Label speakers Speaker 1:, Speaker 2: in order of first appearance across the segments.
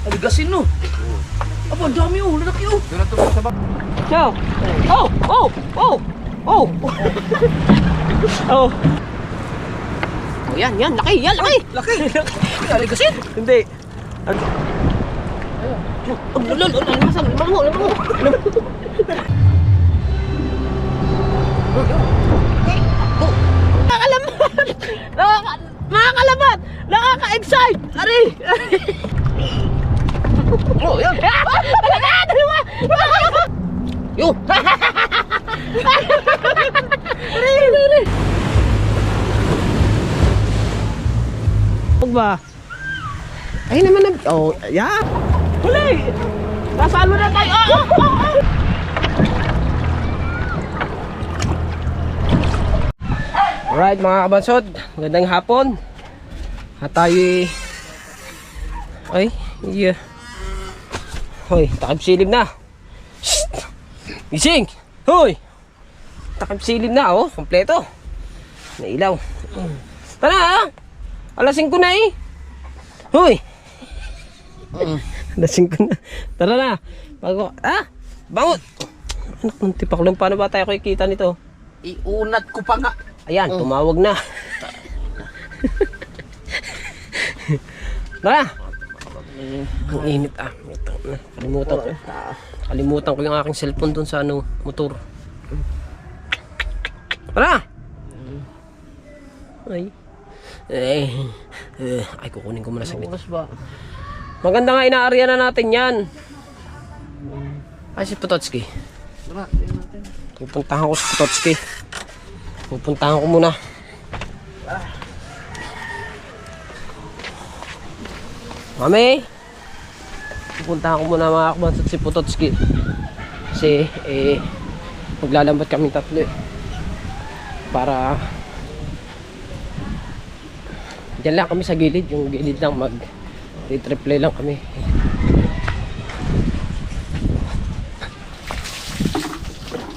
Speaker 1: Aligasin no. Aba, ang dami oh. Lalaki oh.
Speaker 2: Doon na tumulong sa bag.
Speaker 3: No. Oh! Oh! Oh! Oh! Oh! Oh, yan. Laki. Yan, laki.
Speaker 1: Laki. Aligasin.
Speaker 3: Hindi. Lamang mo. Nakakalabat! Nakaka-excite! Ari!
Speaker 1: Oh, yan.
Speaker 3: Dalawa!
Speaker 1: Yo.
Speaker 3: Ari! Huwag ba? Ay naman na... Oh, yeah! Huli! Nasaan mo na tayo! Alright mga kabansod, magandang hapon. At tayo ay, yeah. Hoy, takip silib na. Shhh! Gising! Hoy! Takip silib na oh, kompleto. Nailaw. Tara ha! Alas 5 na eh. Hoy! Alas 5 na. Tara na. Bago, bangot! Anak ng tipak lang, paano ba tayo kikita nito?
Speaker 1: Iunat ko pa nga.
Speaker 3: Ayan, tumawag na. Tara! Ang init Kalimutan ko yung aking cellphone dun sa motor. Tara! Ay, kukunin ko muna saglit. Maganda nga, inaarya na natin yan. Ay, si Pototski. Pupuntahan ko si Pototski. Pupuntahan ko muna. Mami! Pupuntahan ko muna mga kabansot si Pototski. Kasi, maglalambat kaming tatlo eh. Para diyan lang kami sa gilid. Yung gilid lang mag-replay lang kami.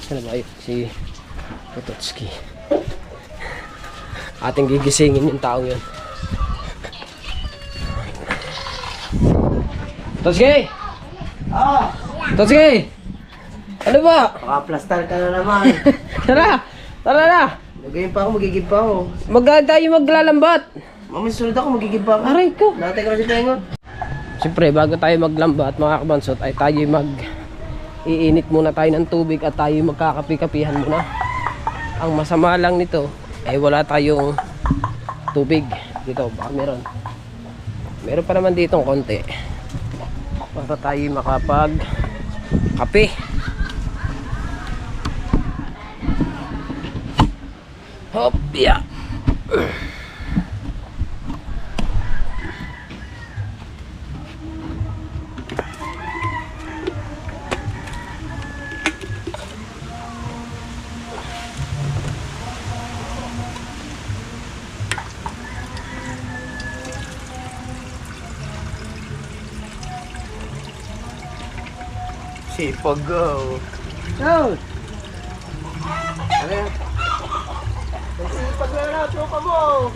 Speaker 3: Sana ba yun? Si Pototski. Ating gigisingin yung taong yun. Pototski! Pototski! Ano ba?
Speaker 1: Pakaplastar ka na naman.
Speaker 3: Tara na!
Speaker 1: Magiging pa ako, magiging pa ako.
Speaker 3: Tayo maglalambat.
Speaker 1: Mamaya sunod ako, magiging pa ako.
Speaker 3: Aray ko.
Speaker 1: Natay ka na si Tengon.
Speaker 3: Siyempre, bago tayo maglambat mga kabansot, ay tayo iinit muna tayo ng tubig at tayo magkakapi-kapihan muna. Ang masama lang nito ay wala tayong tubig dito. Baka meron pa naman ditong konti para tayo makapag kape. Hop, yeah.
Speaker 1: Sipag go.
Speaker 3: Go!
Speaker 1: Ano yan?
Speaker 3: Sipag na tropa mo.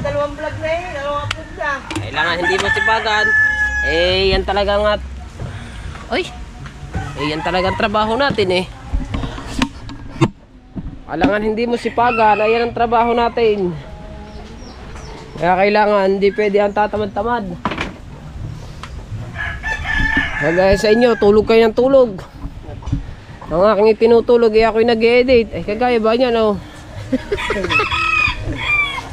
Speaker 3: Dalawang vlog na eh, dalawang upload na. Kailangan hindi mo sipagan. Yan talaga nga. Yan talagang trabaho natin eh. Kailangan hindi mo sipagan, ayan ang trabaho natin. Kaya kailangan, hindi pwede ang tatamad-tamad. Kagaya sa inyo, tulog kayo ng tulog. Ang aking itinutulog, ako'y nag-edit. Kagaya ba niya, no?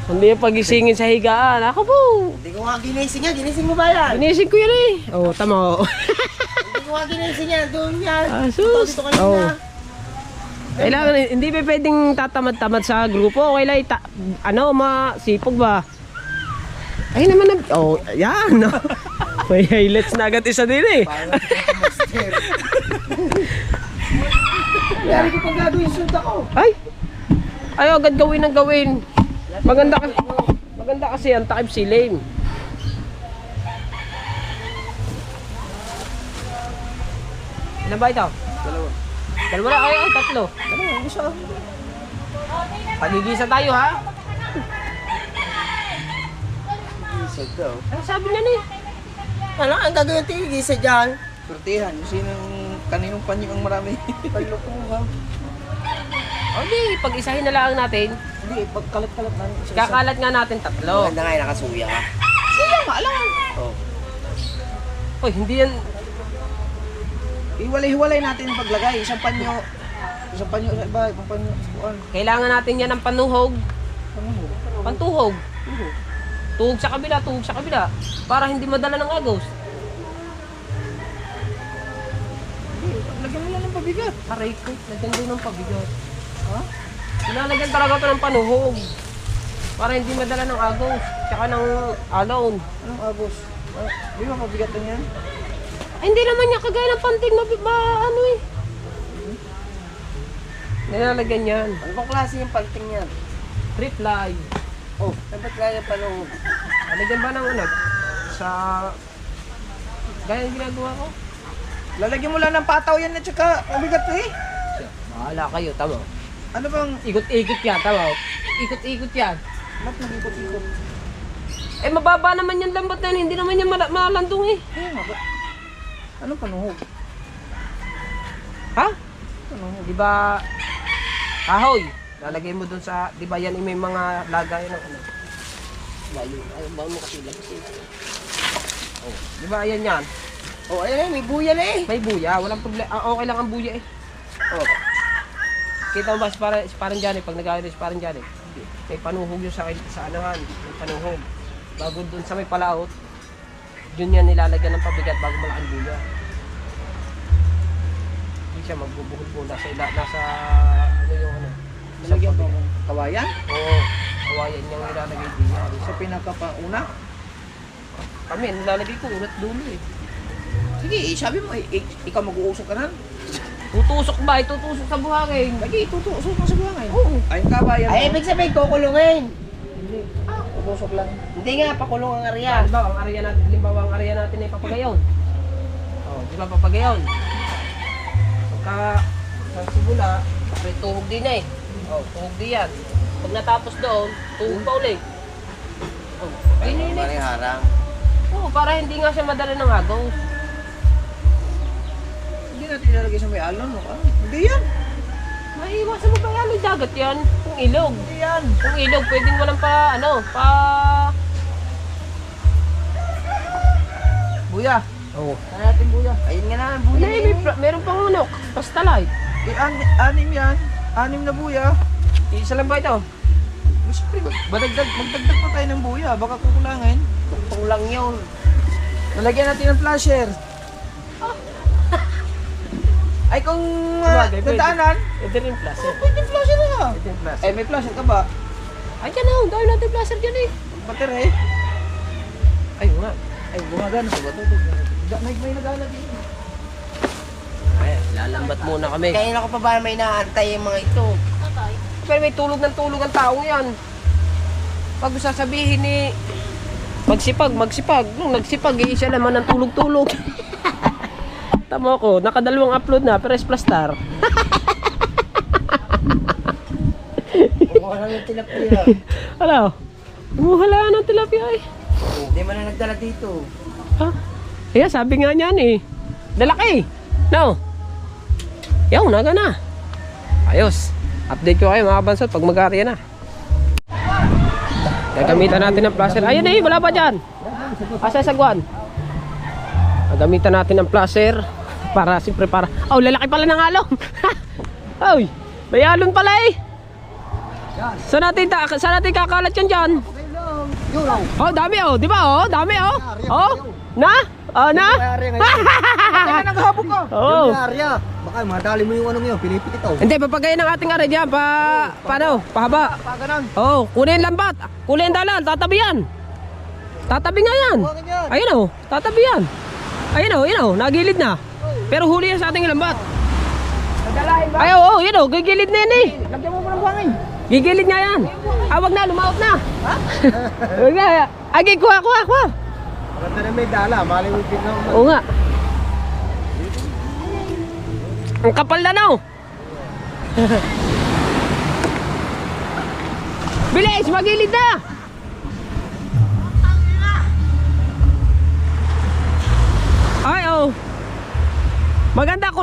Speaker 3: Hindi yung pagisingin sa higaan. Ako po!
Speaker 1: Hindi ko nga ginising yan. Ginising mo ba yan?
Speaker 3: Ginising ko yan eh. Oo, tama.
Speaker 1: Hindi ko nga ginising yan. Doon yan.
Speaker 3: Sus!
Speaker 1: Dito kanina.
Speaker 3: Kailangan, hindi pa pwedeng tatamad-tamad sa grupo. Kailangan, sipag ba? Ay naman na... Oh, yan! May highlights na agad isa din eh.
Speaker 1: Hindi ko pang gagawin sunta ko.
Speaker 3: Ay! Ay, agad gawin ang gawin. Maganda kasi ang takip si Lane. Ilan ba ito? Dalawa na? Ay, tatlo. Dalawa, isa. Pagigisa tayo ha?
Speaker 1: Isog to.
Speaker 3: Ano sabi niya ni?
Speaker 1: Ano ang gagawin tigisa dyan?
Speaker 2: Sortihan, yung sinong kaninong panyo ang marami.
Speaker 1: Paglukuhan.
Speaker 3: O di, pag-isahin na lang natin.
Speaker 2: Hindi, pagkalat-kalat na.
Speaker 3: Kakalat nga natin 3.
Speaker 1: Maganda nga yung nakasuya ka.
Speaker 2: Siya nga, alam.
Speaker 1: Oh.
Speaker 3: Oy, hindi yan.
Speaker 2: Iwalay-hiwalay natin yung paglagay. Isang panyo sa iba, ibang panyo sa kuan.
Speaker 3: Kailangan natin yan ng panuhog.
Speaker 2: Ano mo?
Speaker 3: Pantuhog. Tuhog sa kabila, tuhog sa kabila. Para hindi madala ng agos.
Speaker 2: Lagyan mo lang ng pabigat.
Speaker 3: Aray ko, lagyan doon ng pabigat.
Speaker 2: Ha?
Speaker 3: Nilalagyan talaga ito ng panuhog. Para hindi madala ng agos. Tsaka ng alon.
Speaker 2: Anong agos? Di ba mabigat na yan?
Speaker 3: Ay, hindi naman niya kagaya ng panting ano eh. Nilalagyan yan.
Speaker 1: Ano bang klase yung panting yan?
Speaker 3: Reply.
Speaker 1: Oh, dapat kaya panahon.
Speaker 3: Alagyan ba ng ano? Sa... Gaya yung ginagawa ko?
Speaker 2: Lalagyan mo lang ng pataw yan at saka mabigat eh.
Speaker 3: Bahala kayo, tama.
Speaker 2: Ano bang...
Speaker 3: Ikot-ikot yan, tama. Ikot-ikot yan.
Speaker 2: Ba't nag-ikot-ikot?
Speaker 3: Eh, mababa naman yung lambat na yun. Hindi naman yan malandong eh.
Speaker 2: Kaya nga ba? Anong panuhog?
Speaker 3: Ha?
Speaker 2: Panuhog?
Speaker 3: Di ba... Kahoy. Lalagay mo dun sa... Di ba yan may mga lagayan ng ano? Layo. Ayaw ba mo kasi lagay. Oh, di ba ayan yan?
Speaker 1: Oh, ayun, may buya na eh.
Speaker 3: May buya. Walang problema. Okay lang ang buya eh.
Speaker 1: Oh.
Speaker 3: Kita mo ba si parang dyan eh. Pag nag-aaral si parang dyan eh. May panuhog yun sa anahan. May panuhog. Bago dun sa may palaot, dun yan nilalagyan ng pabigat bago malaking buya. Hindi siya magbubuhol po. Nasa ano yung ano.
Speaker 2: Nalagyan ba ng kawayan?
Speaker 3: Oo. Kawayan niyang nilalagay diyan.
Speaker 2: Sa pinakapauna?
Speaker 3: Kami, nilalagay ko ulat dulo eh.
Speaker 2: Sige, sabi mo, ikaw mag-uusok ka na.
Speaker 3: Tutusok ba? Tutusok sa buhangin.
Speaker 2: Lagi, tutusok ka sa buhangin.
Speaker 3: Oo.
Speaker 2: Ay, yung kawayan
Speaker 1: Ay, ibig sabihin, kukulungin.
Speaker 3: Hindi.
Speaker 2: Tutusok lang.
Speaker 1: Hindi nga, pakulong ang area.
Speaker 3: Halimbawa, ang area natin ay papagayon. Oh, di ba papagayon? Pagka sa simula, may tuhog din eh. Oh, tuhog din yan. Pag natapos doon, tuhog pa ulit. Oh, ayun yun eh.
Speaker 1: harang.
Speaker 3: Oo, para hindi nga siya madala ng agaw.
Speaker 2: Hindi natin ilalagay sa may alon. No? Ah, hindi yan.
Speaker 3: Maiiwasan mo ba yan? May dagat yan. Kung ilog.
Speaker 2: Hindi yan.
Speaker 3: Kung ilog, pwedeng walang
Speaker 2: Buya.
Speaker 3: Oo.
Speaker 2: Kaya natin buya.
Speaker 1: Ayun nga na,
Speaker 3: Hindi,
Speaker 1: buya na yun.
Speaker 3: meron pang unok. Pastalite.
Speaker 2: Anim yan. 6 na buya.
Speaker 3: Isa lang ba ito?
Speaker 2: Siyempre, magdagdag pa tayo ng buya. Baka kukulangin.
Speaker 1: Kulang yun.
Speaker 2: Nalagyan natin ng flasher. Ay kung
Speaker 3: Sabagay, pwede.
Speaker 2: dadaanan,
Speaker 3: Ito rin placer.
Speaker 2: pwede flasher na.
Speaker 3: Ito yung placer.
Speaker 2: Eh, may flasher ka ba?
Speaker 3: Ay, dyan na. Dahil natin placer dyan eh.
Speaker 2: Battery.
Speaker 3: Ay, nga.
Speaker 2: Ay, gumagana sa bato. May nagana din.
Speaker 3: Ay, lalambat muna kami.
Speaker 1: Kaya na ko pa ba may naantay yung mga ito?
Speaker 3: Pero may tulog ng tulog ang taong yan. Pag sasabihin ni magsipag. Nung nagsipag, isa naman ng tulog-tulog. Tama ko, nakadalawang upload na, pero plastar.
Speaker 1: Kumuha lang yung tilapia.
Speaker 3: Ano? Umuhala ng tilapia eh.
Speaker 1: Hindi man na nagdala dito.
Speaker 3: Ha? Kaya sabi nga niyan eh. Lalaki. No. Yaw, naga na. Ayos. Update ko kayo mga bansot pag mag-aarya na. Gagamitan natin ng placer. Ayun eh, wala pa dyan. Asa sagwan. Gagamitan natin ng placer. Para siyempre para. Oh, lalaki pala ng alon. Oy, may alon pala eh. Saan natin kakalat yan dyan? Oh, dami oh, di ba oh? Dami oh. Oh, na? Oh, na?
Speaker 2: Kaya naghabok ka.
Speaker 3: Oh.
Speaker 1: Area. Baka madali mo yung anong yun, pinipit ito.
Speaker 3: Hindi, papagayin ng ating aray dyan. Paano? Pahaba.
Speaker 2: Pa ganun.
Speaker 3: Oh, kunin lambat. Kunin dalal. Tatabi yan. Tatabi nga yan. Ayun oh, tatabi yan. Ayun oh, nagilid na. Pero huli yan sa ating lambat.
Speaker 2: Nadalahin ba?
Speaker 3: Ay, oh, yun oh, gigilid na yan eh.
Speaker 2: Lagyan mo pa ng buhangin.
Speaker 3: Gigilid nga yan. Ah, wag na, lumaot na. Ha? Wag na. Agi, kuha.
Speaker 1: Maganda na may dala, mali mo tignan mo.
Speaker 3: Oo nga. Ang kapal na no. Bilis, magilid na.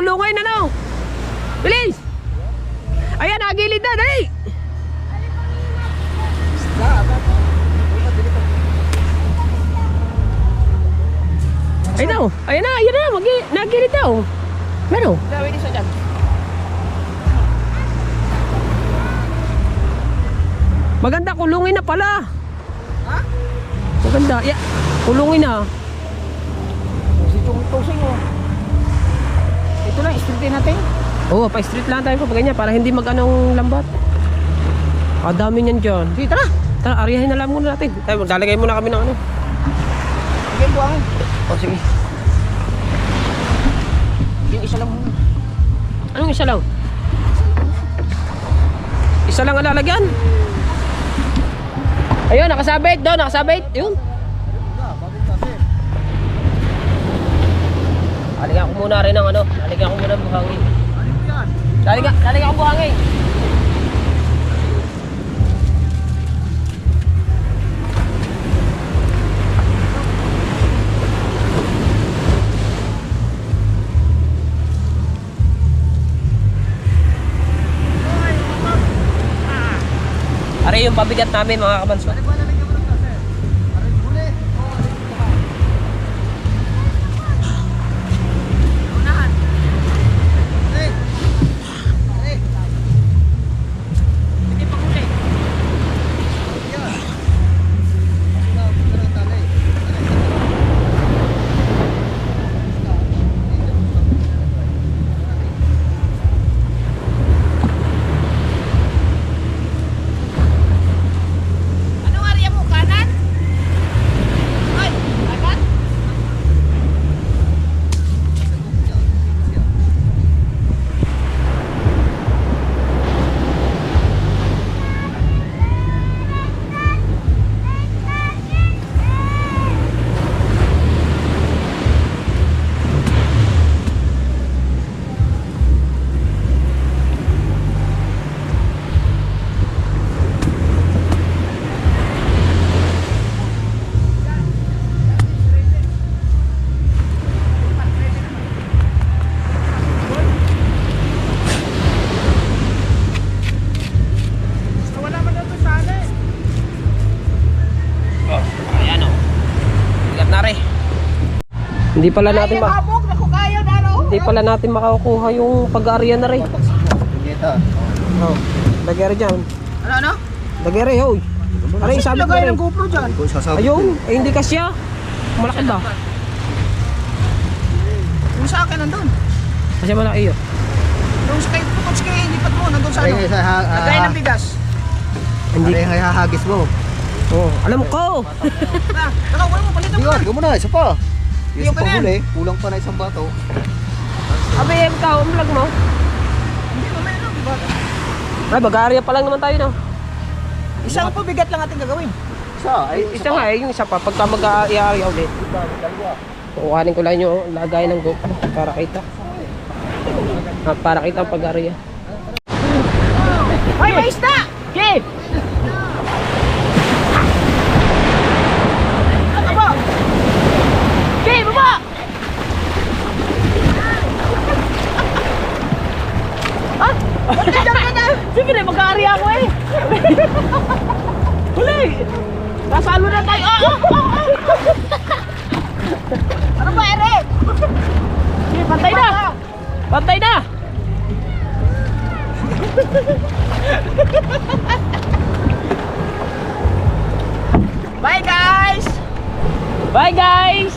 Speaker 3: kulungan, ano? Bilis! Ayan, nagilid na, dali! Ayun na, ayan na, nagilid na, oh. Ano?
Speaker 2: Gawin isa dyan.
Speaker 3: Maganda, kulungin na pala.
Speaker 2: Ha?
Speaker 3: Maganda, kulungin na.
Speaker 2: Si Tusing oh. Ito lang, street natin.
Speaker 3: Oo, pa-street lang tayo pa ganyan para hindi mag-anong lambat. Dami niyan dyan.
Speaker 2: Sige, tara.
Speaker 3: Tara, ariyahin na lang muna natin. Tayo, maglalagay muna kami ng ano.
Speaker 2: Sige, buwangin.
Speaker 3: Sige.
Speaker 2: Yung isa lang muna.
Speaker 3: Anong isa lang? Isa lang ang lalagyan. Ayun, nakasabit doon, nakasabit. Yun. Lalagyan ko muna rin ng ano. Lalagyan ko muna ng buhangin. Lalagyan ko buhangin. Ari yung pabigat namin mga kabanso. Hindi pala natin Hindi pala natin makakuha yung pag-aarya na rin. Oh, dagere diyan.
Speaker 2: Ano?
Speaker 3: Dagere, hoy. Aray, sabi ko
Speaker 2: Lagay
Speaker 3: rin.
Speaker 2: ng GoPro dyan.
Speaker 3: Ayun, hindi kasya. Malaki ba?
Speaker 2: Yung sa akin nandun.
Speaker 3: Kasi malaki yun.
Speaker 2: Yung sa kayo, tukot sa kayo, lipat mo, nandun sa ano.
Speaker 1: Ay,
Speaker 2: Lagay ng bigas.
Speaker 3: Hindi.
Speaker 1: Ay, hahagis mo.
Speaker 3: Oh, alam ko.
Speaker 2: Tara, wala mo, palitan mo.
Speaker 1: Ikaw muna, isa pa. Yung
Speaker 2: Yung
Speaker 1: isa pa
Speaker 2: ganyan.
Speaker 1: huli, kulang pa na isang bato.
Speaker 3: Abi, ikaw, ang vlog mo.
Speaker 2: Hindi, mamaya lang, diba?
Speaker 3: Ay, mag-aarya pa lang naman tayo, no?
Speaker 2: Isang pabigat lang ating gagawin.
Speaker 1: Isa, ay
Speaker 3: Isa nga eh, yung isa pa. Pagka mag-aarya ulit. Kukuhanin ko lang yung lagay ng GoPro para kita. Para kita ang pag-aarya.
Speaker 2: Hoy, may isda!
Speaker 3: Game!
Speaker 2: Aba!
Speaker 3: Game, baba! Siyempre, mag-aarya ako eh. Huli! Nasalo na tayo.
Speaker 2: Ano ba, Eric?
Speaker 3: Sige, pantay na! Pantay na!
Speaker 2: Bye, guys!
Speaker 3: Bye guys!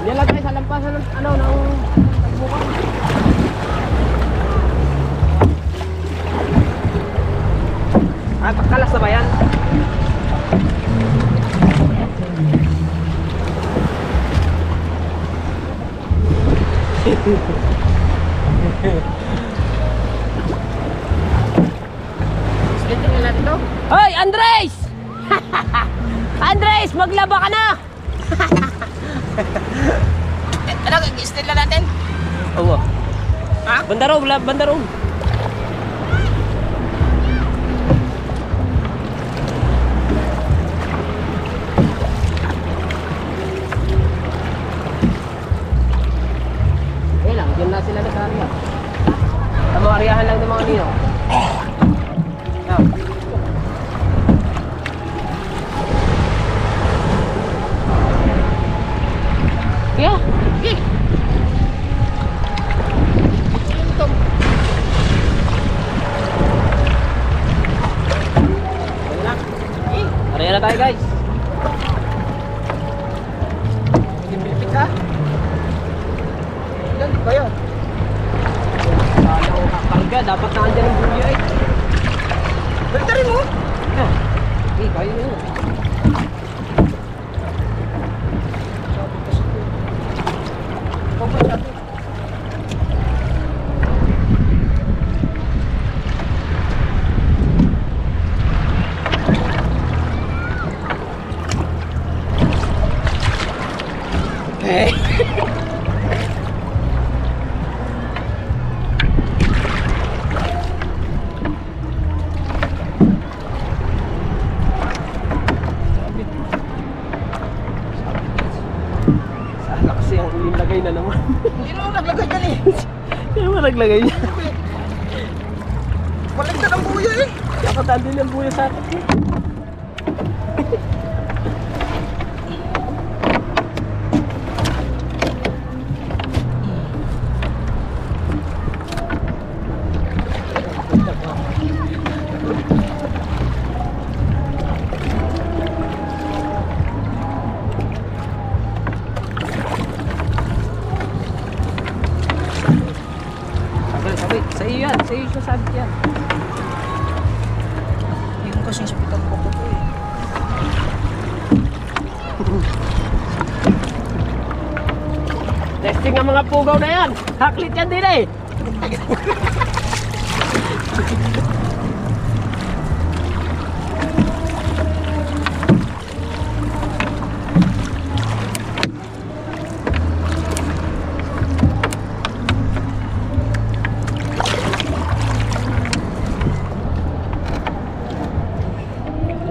Speaker 3: Yan lang tayo sa lampasan ng ano, ng bukang. Pagkalas na ba yan?
Speaker 2: Slitin na natin to.
Speaker 3: Hoy, Andres! Andres, maglaba ka na!
Speaker 2: Ano, i-still na natin?
Speaker 3: Oo.
Speaker 2: Ha?
Speaker 3: Bandarong, bandarong. tayo guys.
Speaker 2: Pinipit ka? Ilan ba yan?
Speaker 3: Sayang kakarga, dapat nandiyan ang buya eh.
Speaker 2: Balitarin mo!
Speaker 3: Yan. Eh, kaya nyo. Sana kasi ang uling lagay na naman.
Speaker 2: Hindi naman naglagay yan eh.
Speaker 3: Kaya mo naglagay niya.
Speaker 2: Baligtad ang buya eh.
Speaker 3: Nakataan din ang buya sa akin. Sabi, sa iyo yan. Sa iyo siya sabi yan.
Speaker 2: Yung kasing sapitan ko po eh.
Speaker 3: Testing ang mga pugaw na yan. Haklit yan din eh.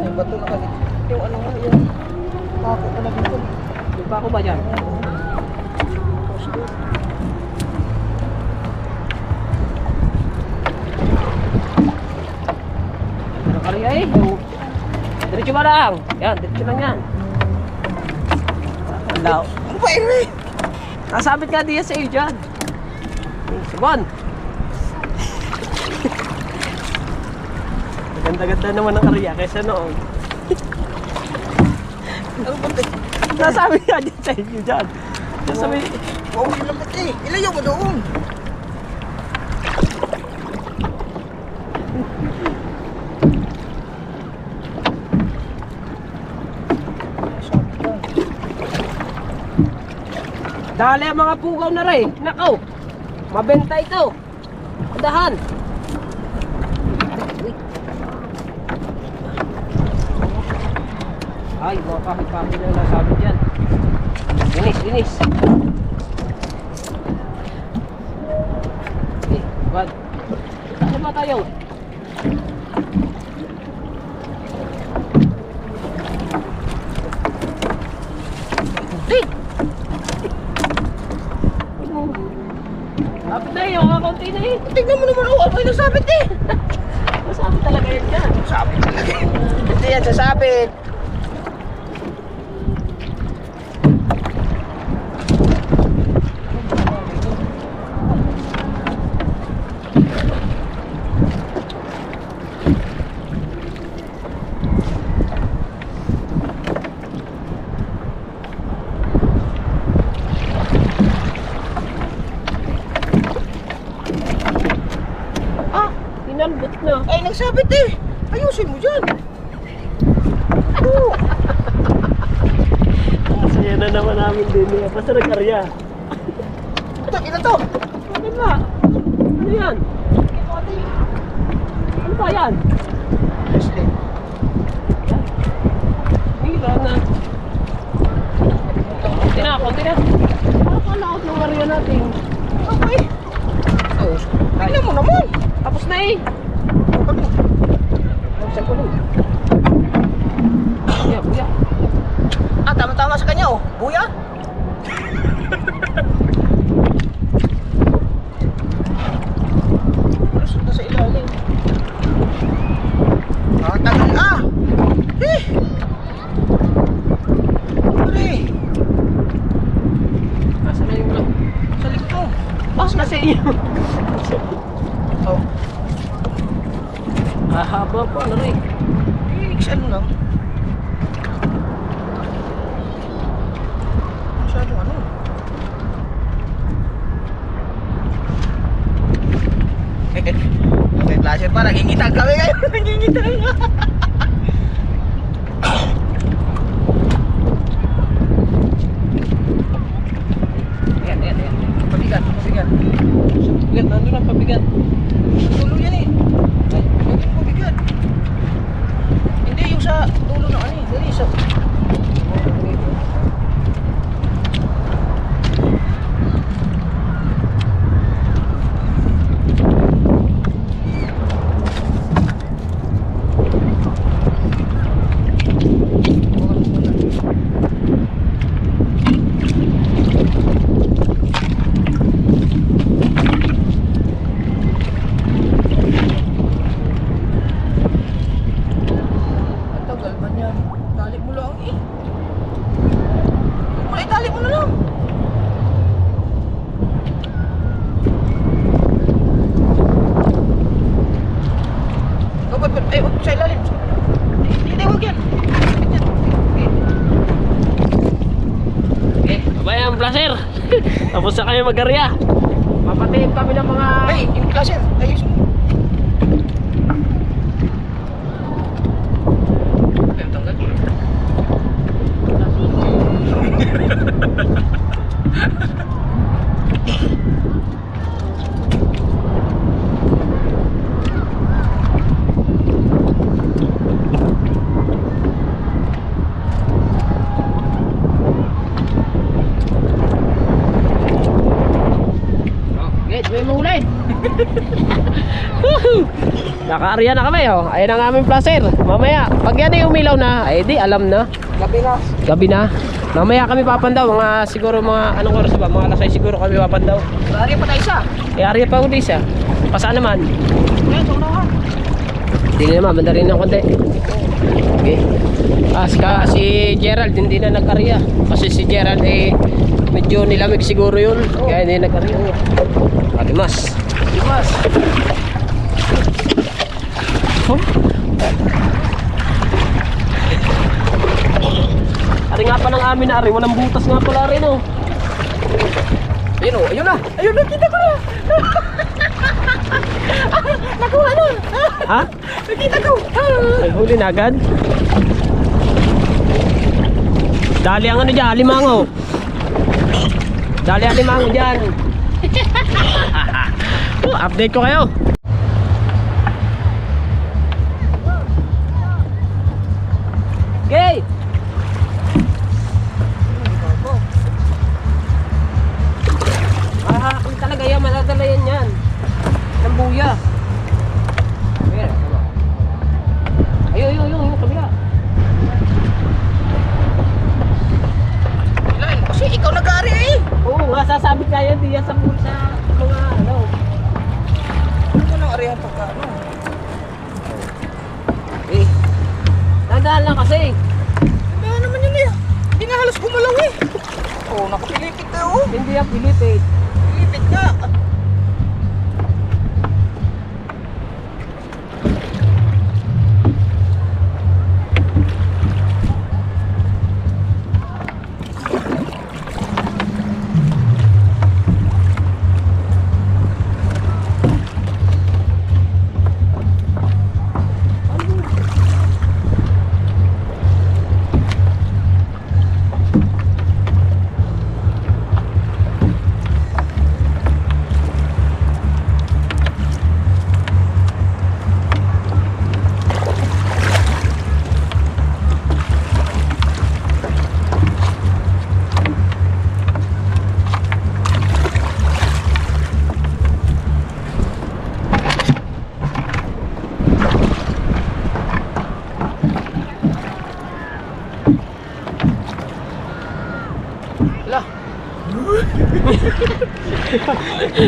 Speaker 2: Yung bato na kalit. Yung ano nga yan. Pako talaga ito.
Speaker 3: Yung pa ako ba dyan? Ano kaya eh? Yung... Diretso ba lang? Yan, diretso lang yan. Alaw.
Speaker 2: Ano ba yun eh?
Speaker 3: Nasabit nga diyan sa iyo dyan. Subon. Ganda-ganda naman ang karya kaysa noon.
Speaker 2: Ano ba ito?
Speaker 3: Nasabi nga dyan sa inyo dyan. Nasabi,
Speaker 2: Oo, lambot eh. Ilayo mo doon.
Speaker 3: dali ang mga pugaw na rin. Nakaw, mabenta ito. Dahan. Ay, mga kahit-kahit na nasabi dyan. Linis, linis. Okay, bad. Saan ba tayo? Hey! Lapit na yun, kakaunti na eh.
Speaker 2: Tingnan mo naman, oh, may nasabit eh.
Speaker 3: Masabi talaga yan dyan.
Speaker 2: Sabit talaga. Hindi yan sasabit.
Speaker 3: Inalbot na.
Speaker 2: Ay, nagsabit eh. Ayusin mo dyan. Oo.
Speaker 3: Masaya na naman namin din eh. Basta nag-arya.
Speaker 2: Ito, ito to.
Speaker 3: Ano ba? Ano yan? Ano ba yan? Hila na. Konti na, konti na. Nakakalaot ng arya natin.
Speaker 2: Okay.
Speaker 3: Oh,
Speaker 2: Tingnan mo naman.
Speaker 3: tapos na eh. Saan ko lang? Buya, buya.
Speaker 2: Ah, tama-tama sa kanya oh. Buya. Lusot na sa ilalim. Ah, tagal ah. Eh. Pare.
Speaker 3: Nasaan na yung lang?
Speaker 2: Sa likod.
Speaker 3: Bakit kasi iyo?
Speaker 2: Oh.
Speaker 3: Hahaba pa, ano rin?
Speaker 2: Eh, ano lang. Kita nga. Ayan. Pabigat. Pabigat, nandun ang pabigat. Tulo yan eh. Ay, yung pabigat. Hindi, yung sa tulo na ano eh. Dali, sa...
Speaker 3: Placer. Tapos na kami mag-arya. Papatayin kami ng mga...
Speaker 2: Ay, yung klase. Ayos mo. Ay, tanggal.
Speaker 3: May mahulay. Naka-area na kami oh. Ayun ang aming placer. Mamaya, pag yan ay umilaw na, ay di alam na. Gabi na. Mamaya kami papandaw. Mga siguro mga anong oras ba? Mga alas 6 siguro kami papandaw.
Speaker 2: Area pa tayo isa.
Speaker 3: Area pa ulit isa. Pasaan naman?
Speaker 2: Ayan, ito na.
Speaker 3: Hindi naman, banda rin ng konti. Okay. Si Gerald hindi na nag-area. Kasi si Gerald eh medyo nilamig siguro yun. Kaya hindi nag-area. Adimas. Oh. Ari nga pa ng amin na ari. Walang butas nga pala rin oh.
Speaker 2: Ayun o, ayun na, kita ko na. Nakuha na.
Speaker 3: Ha?
Speaker 2: Nakita ko.
Speaker 3: Ay, huli na agad. Dali ang ano dyan, alimango. Dali ang alimango dyan. Update ko kayo. Okay. Kung talaga yan, maladala yan. Ng buya. Ayun, kabila.
Speaker 2: Ilan, kasi ikaw nag-aari eh.
Speaker 3: Oo nga, sasabi kaya diya sa mga ano.
Speaker 2: Ano nang arihan pagka ano?
Speaker 3: Eh, dadaan lang kasi.
Speaker 2: Kaya naman yun eh. Hindi nga halos gumalaw eh. Oo, nakapilipit na oh.
Speaker 3: Hindi yan Pilipid.
Speaker 2: Pilipit nga.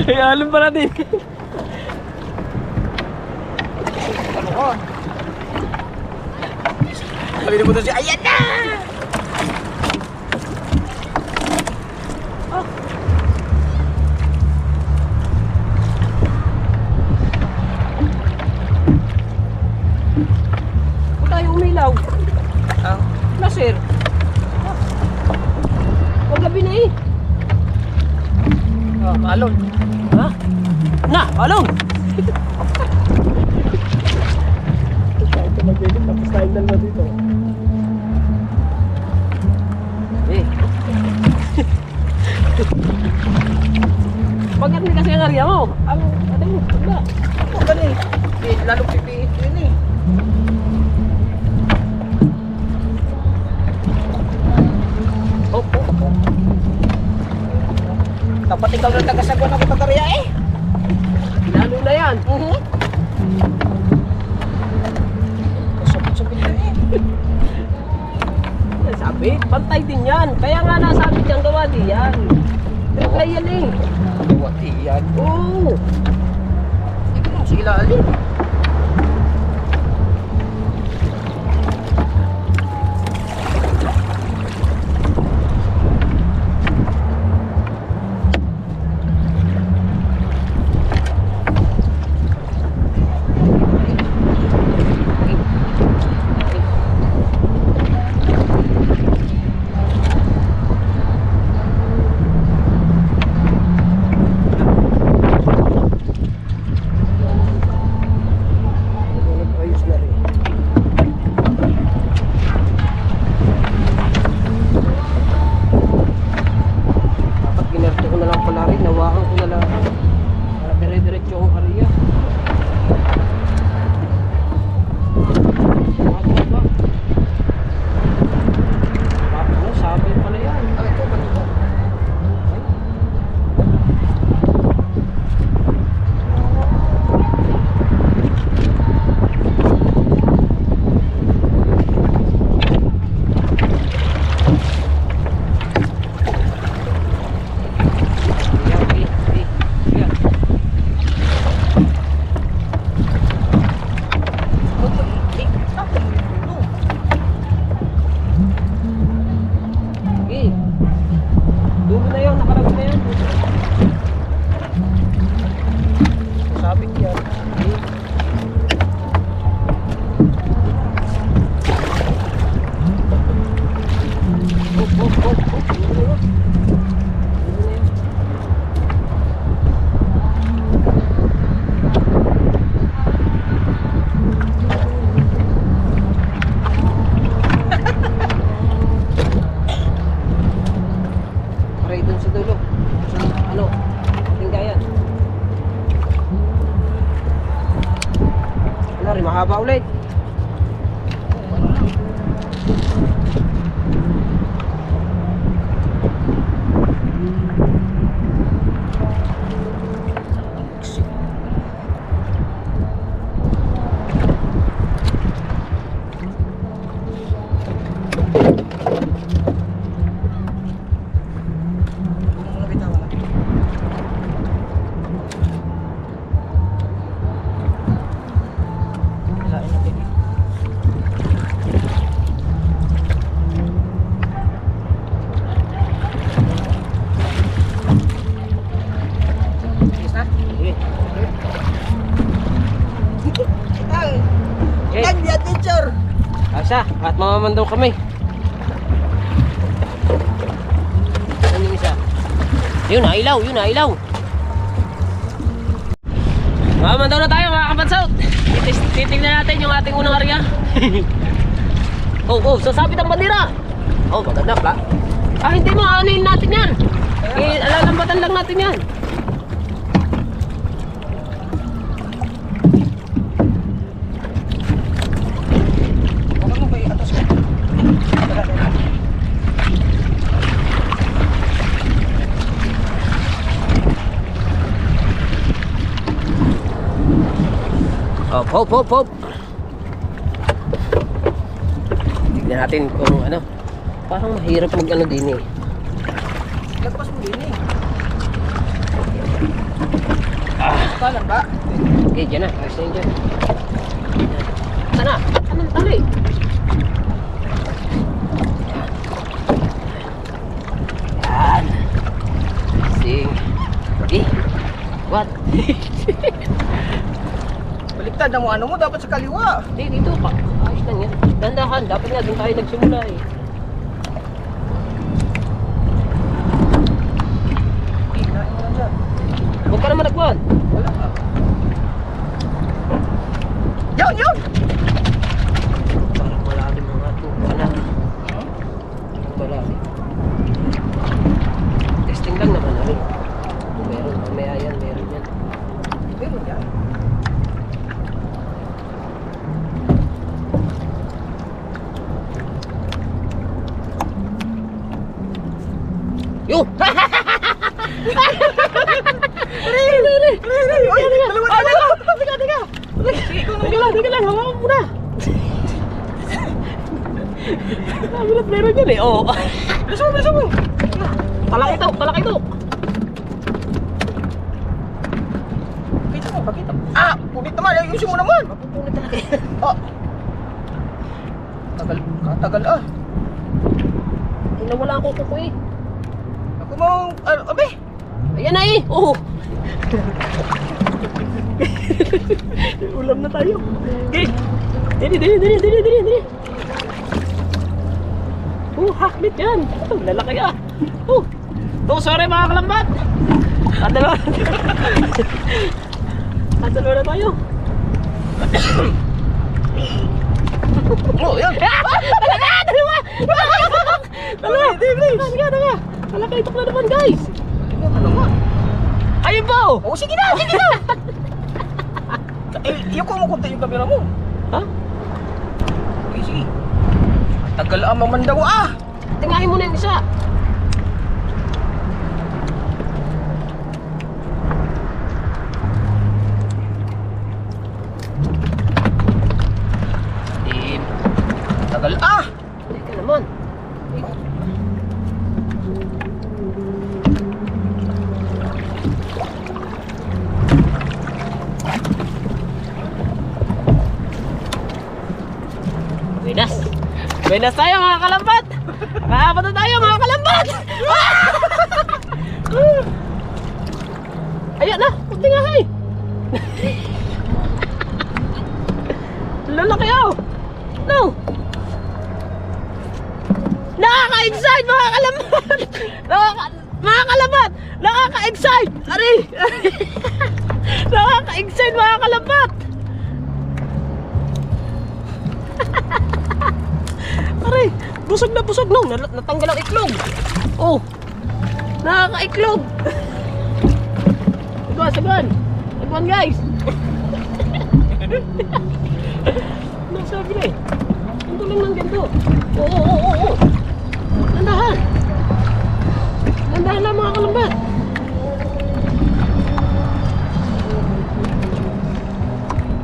Speaker 3: Ay, alam pa natin.
Speaker 2: Ano ko? Sabi na mo siya, ayan na! Oh.
Speaker 3: Kung tayo umilaw.
Speaker 2: Ah,
Speaker 3: Nasir. Huwag gabi na eh.
Speaker 2: alon.
Speaker 3: Ha? Na, alon! tayong dalawa dito. Eh. Pagkat hindi kasi ang area mo. Ano mo? Wala.
Speaker 2: Ako gani. Lalong pipihit yun eh.
Speaker 3: Oh.
Speaker 2: Dapat ikaw na tagasagwan ako tagarya eh.
Speaker 3: Lalo na yan.
Speaker 2: Sabit-sabit na eh.
Speaker 3: Sabi, pantay din yan. Kaya nga nasabi dyan, gawa di yan. Reply yan eh.
Speaker 2: Duwati yan.
Speaker 3: Oo.
Speaker 2: Ikaw lang sa ilalim.
Speaker 3: Ayos na rin. Dapat ginerto ko na lang pala rin. Nawakan ko na lang. Para dire-diretso akong area. Sabi pala yan.
Speaker 2: Ay, ito ba ito?
Speaker 3: Dugo na yun, nakarag na yan.
Speaker 2: Sabit yan.
Speaker 3: Aray dun sa dulo. Sa ano? Tinggayan. Ano rin, mahaba ulit.
Speaker 2: Mga bitawan natin. Hilain natin eh. Yes na?
Speaker 3: Sige.
Speaker 2: Ay!
Speaker 3: Okay.
Speaker 2: Kanya teacher!
Speaker 3: Asa, at mamamandaw kami. Ano yung isa? Yun, ilaw, yun, ilaw. Mamamandaw na tayo mga kabansot. Titignan natin yung ating unang area. Oh, sasabit ang bandera. Oh, maganda pa. Ah, hindi mo, anuin natin yan. Alalambatan lang natin yan.
Speaker 2: Ano mo ba i-atos ko?
Speaker 3: Hop. Tignan natin kung ano. Parang mahirap mag ano din eh.
Speaker 2: Lagpas mo din eh. Kanan ba?
Speaker 3: Okay, dyan na. Ayos na yun dyan. Sana? Anong tali? Yan. Sing. Okay. What?
Speaker 2: Baliktad na mo ano mo, dapat sa kaliwa.
Speaker 3: Hindi, dito pa. Ayos lang yan. Dandahan. Dapat nga doon tayo nagsimula eh.
Speaker 2: Hilain mo lang dyan.
Speaker 3: Huwag ka naman nagbuhan.
Speaker 2: Wala ka. Yun!
Speaker 3: Wala rin. Testing lang naman rin. Meron, mamaya yan, meron yan.
Speaker 2: Meron yan.
Speaker 3: Yo! Teka lang, hawakan mo na. Nabilat meron yan eh, oo. Bilisan mo. Kalaki to.
Speaker 2: Pakita mo. Ah, punit naman. Ayusin mo naman.
Speaker 3: Mapupunit talaga yan.
Speaker 2: Ah. Katagal ah.
Speaker 3: Ay, nawala ang kuko ko eh.
Speaker 2: Ako mong, abe.
Speaker 3: Ayan na eh, oo. Ulam na tayo. Okay. Dili. Haklit yan. Lalaki ah. Sorry mga kalambat. Dalawa na tayo.
Speaker 2: Oh, yan.
Speaker 3: Dalawa. Malaki itok na naman guys.
Speaker 2: Ano nga?
Speaker 3: Ayun po.
Speaker 2: Oh, sige na. Yung kumukunta yung camera mo.
Speaker 3: Ha?
Speaker 2: Sige. Tagal ang mamandaw ah.
Speaker 3: Tingahin mo na yung isa.
Speaker 2: Tagal ah.
Speaker 3: Teka naman. Buenas tayo mga kalambat. Nakaapat na tayo mga kalambat. Ayan na, kunti nga hay. Lalaki oh. No. Nakaka-excite mga kalambat. Mga kalambat, nakaka-excite. Ari. Nakaka-excite mga kalambat. Aray, busog no, natanggal ang iklog. Oh, nakaka-iklog. Sagwan guys. Nasabi na eh. Ang tulang ng ganito. Oo. Landahan lang mga kalambat.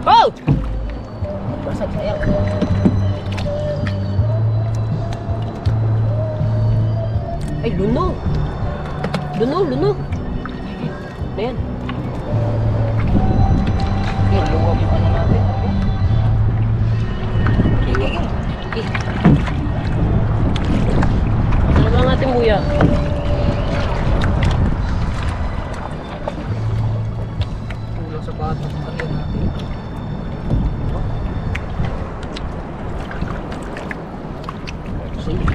Speaker 3: Oh! Basag sayang. Ay, luno. Ayan.
Speaker 2: Yung luwag yung ano natin.
Speaker 3: Ano ba ang ating buya?
Speaker 2: Kulang sa bata. Ano natin?
Speaker 3: Sige.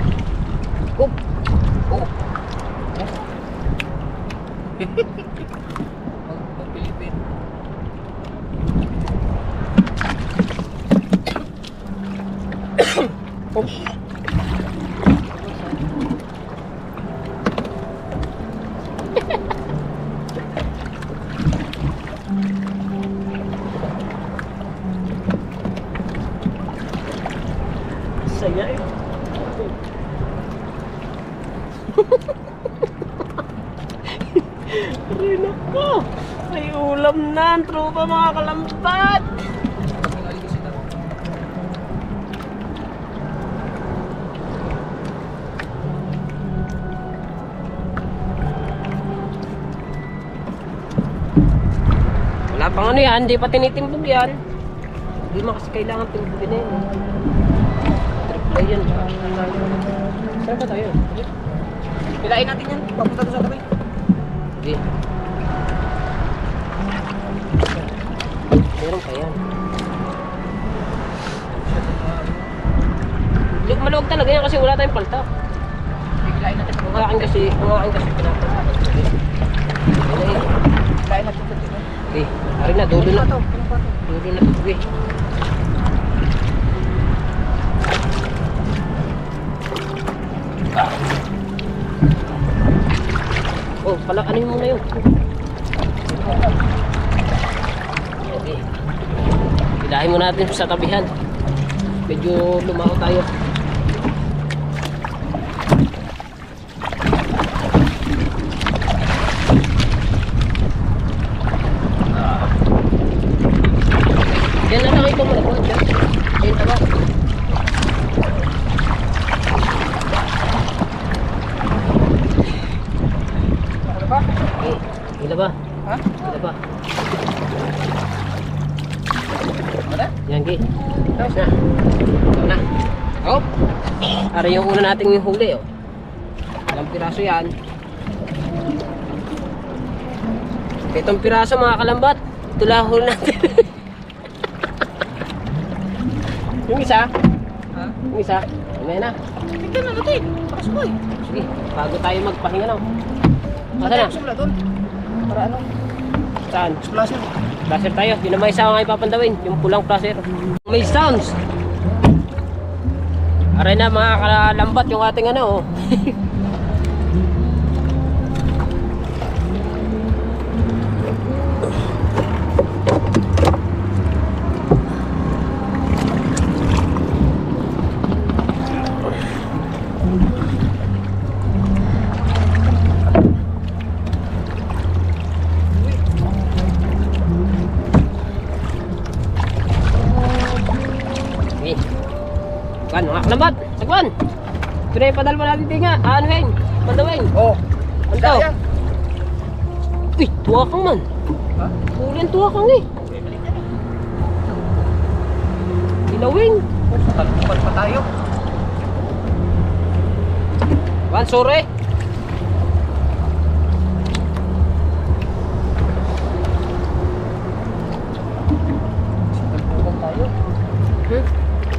Speaker 3: Oh.
Speaker 2: Mag-Pilipin.
Speaker 3: Saya eh. Rinak ko. May ulam na ang tropa mga kalambat. Wala pang ano yan, hindi pa tinitimbog yan. Hindi mo kasi kailangan timbogin na yun. Triple yan. Saan ba tayo?
Speaker 2: Pilain natin yan. Papunta doon sa tabi.
Speaker 3: Hindi. Meron pa yan. Maluwag talaga yan kasi wala tayong palta.
Speaker 2: Pilain natin.
Speaker 3: Kung akin kasi pinapalta.
Speaker 2: Pilain natin.
Speaker 3: Okay, hari na, dulo na. Dulo na ito, okay. Oh, ano mo na yun? Okay. Hilahin mo natin sa tabihan. Medyo lumako tayo. Yan na lang ito mo na. Yan na ba? Hila ba?
Speaker 2: Ha?
Speaker 3: Hila ba?
Speaker 2: Ano?
Speaker 3: Yan, Gi. Tapos na. Ito na. Oh. Para yung una nating huli, oh. Ilang piraso yan. Itong piraso, mga kalambat. Ito lang huli natin. Yung isa.
Speaker 2: Ha?
Speaker 3: Yung isa. May na.
Speaker 2: Tignan na natin. Pakas mo eh.
Speaker 3: Sige, bago tayo magpahinga na. Masa na?
Speaker 2: Sula doon. Para ano?
Speaker 3: Saan?
Speaker 2: Splasher.
Speaker 3: Placer tayo. Yun na may isa nga ipapandawin. Yung pulang placer. May sounds. Aray na mga kalambat yung ating ano. Oh. Okay. Kan, mga kalambat. Sagwan. Pinapadal pa natin tinga. Ano yun? Pandawin.
Speaker 2: Oh.
Speaker 3: Ano daw?
Speaker 2: Kaya.
Speaker 3: Uy, tuwa kang man.
Speaker 2: Ha?
Speaker 3: Ulan tuwa kang eh. Ilawin.
Speaker 2: Talpukan pa tayo.
Speaker 3: Wan, sore.
Speaker 2: Talpukan tayo.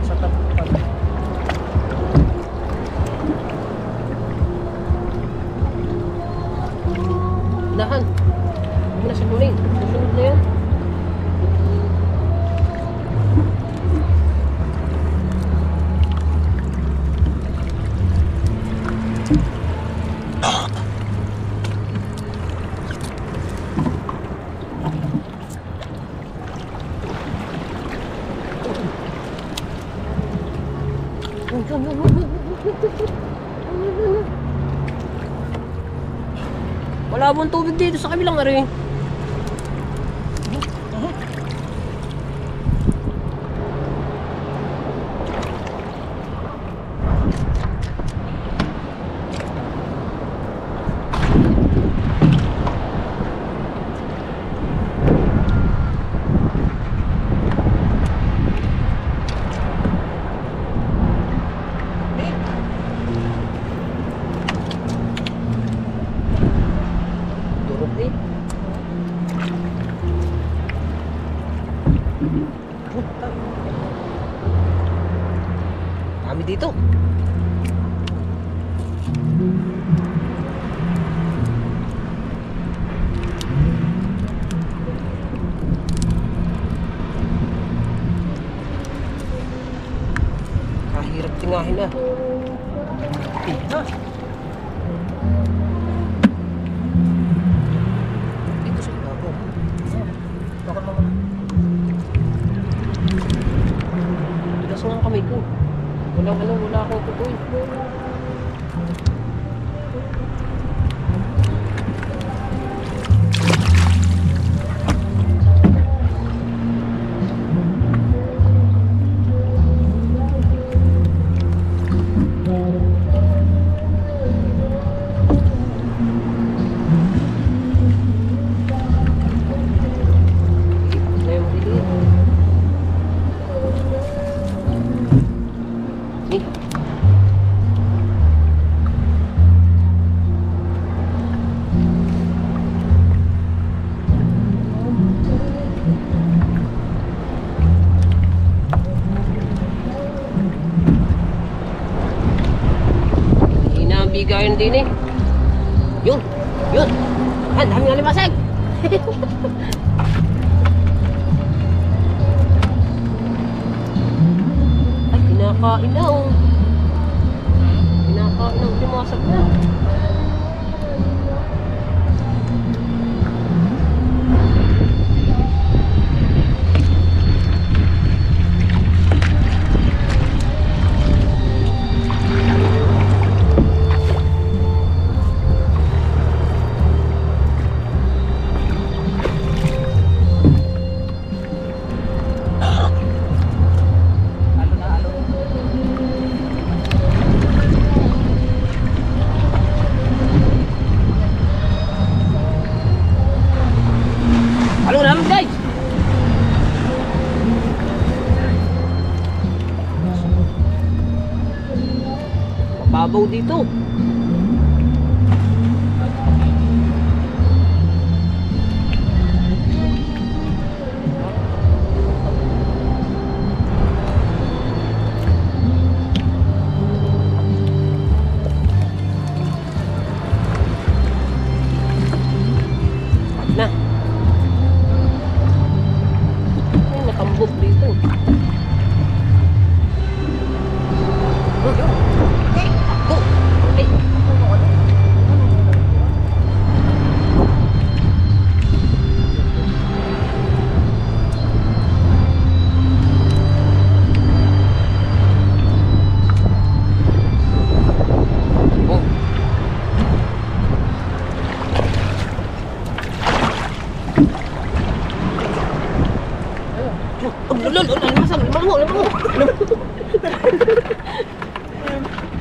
Speaker 2: Sa talpukan.
Speaker 3: Dahan. Huwag na sabunin. Susunod na yan. Wala bang tubig dito sa kabilang rin. Durog eh. Kami dito. Kahirap tingahin na.
Speaker 2: Ha? Dito sa ibabaw. Bakit mo muna?
Speaker 3: Tigas nga ang kamay ko. Wala akong tukoy. Ngayon maliliit. Eh. Hina ang bigayan din eh. Yun. Ang dami nga limasag. Ay, kinakain na oh. Kinakain ng Basag na. Halo namin guys. Mababaw dito. Na. Ay, nakambog dito.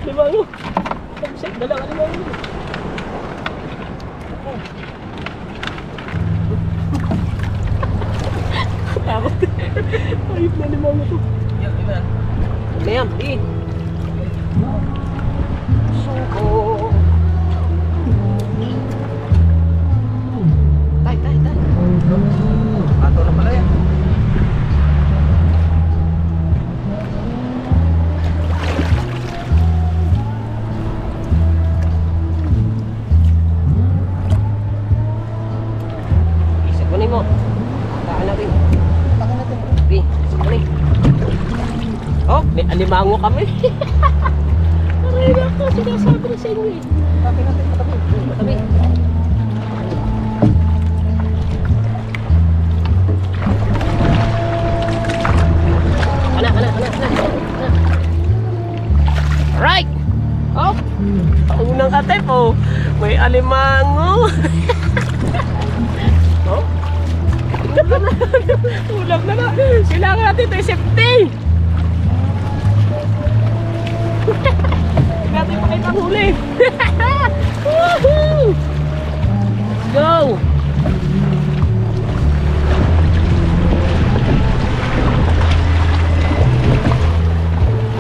Speaker 3: Limango. Tapos dala ka limango. Takot. Ayop na limango to.
Speaker 2: Yan, yan.
Speaker 3: Ayan, di. Suko. Tay.
Speaker 2: Ato na pala yan.
Speaker 3: Sagunin mo. Takaan natin. Di, sagunin. Oh, may alimango kami. Aray ako, sinasabi na sa inyo eh.
Speaker 2: Tabi natin, matabi.
Speaker 3: Matabi. Kana. Alright! Oh! Unang attempt oh! May alimango! Oh? Ulam na na! Kailangan natin ito yung safety! Hindi natin pakita ang huli! Woohoo! Let's go!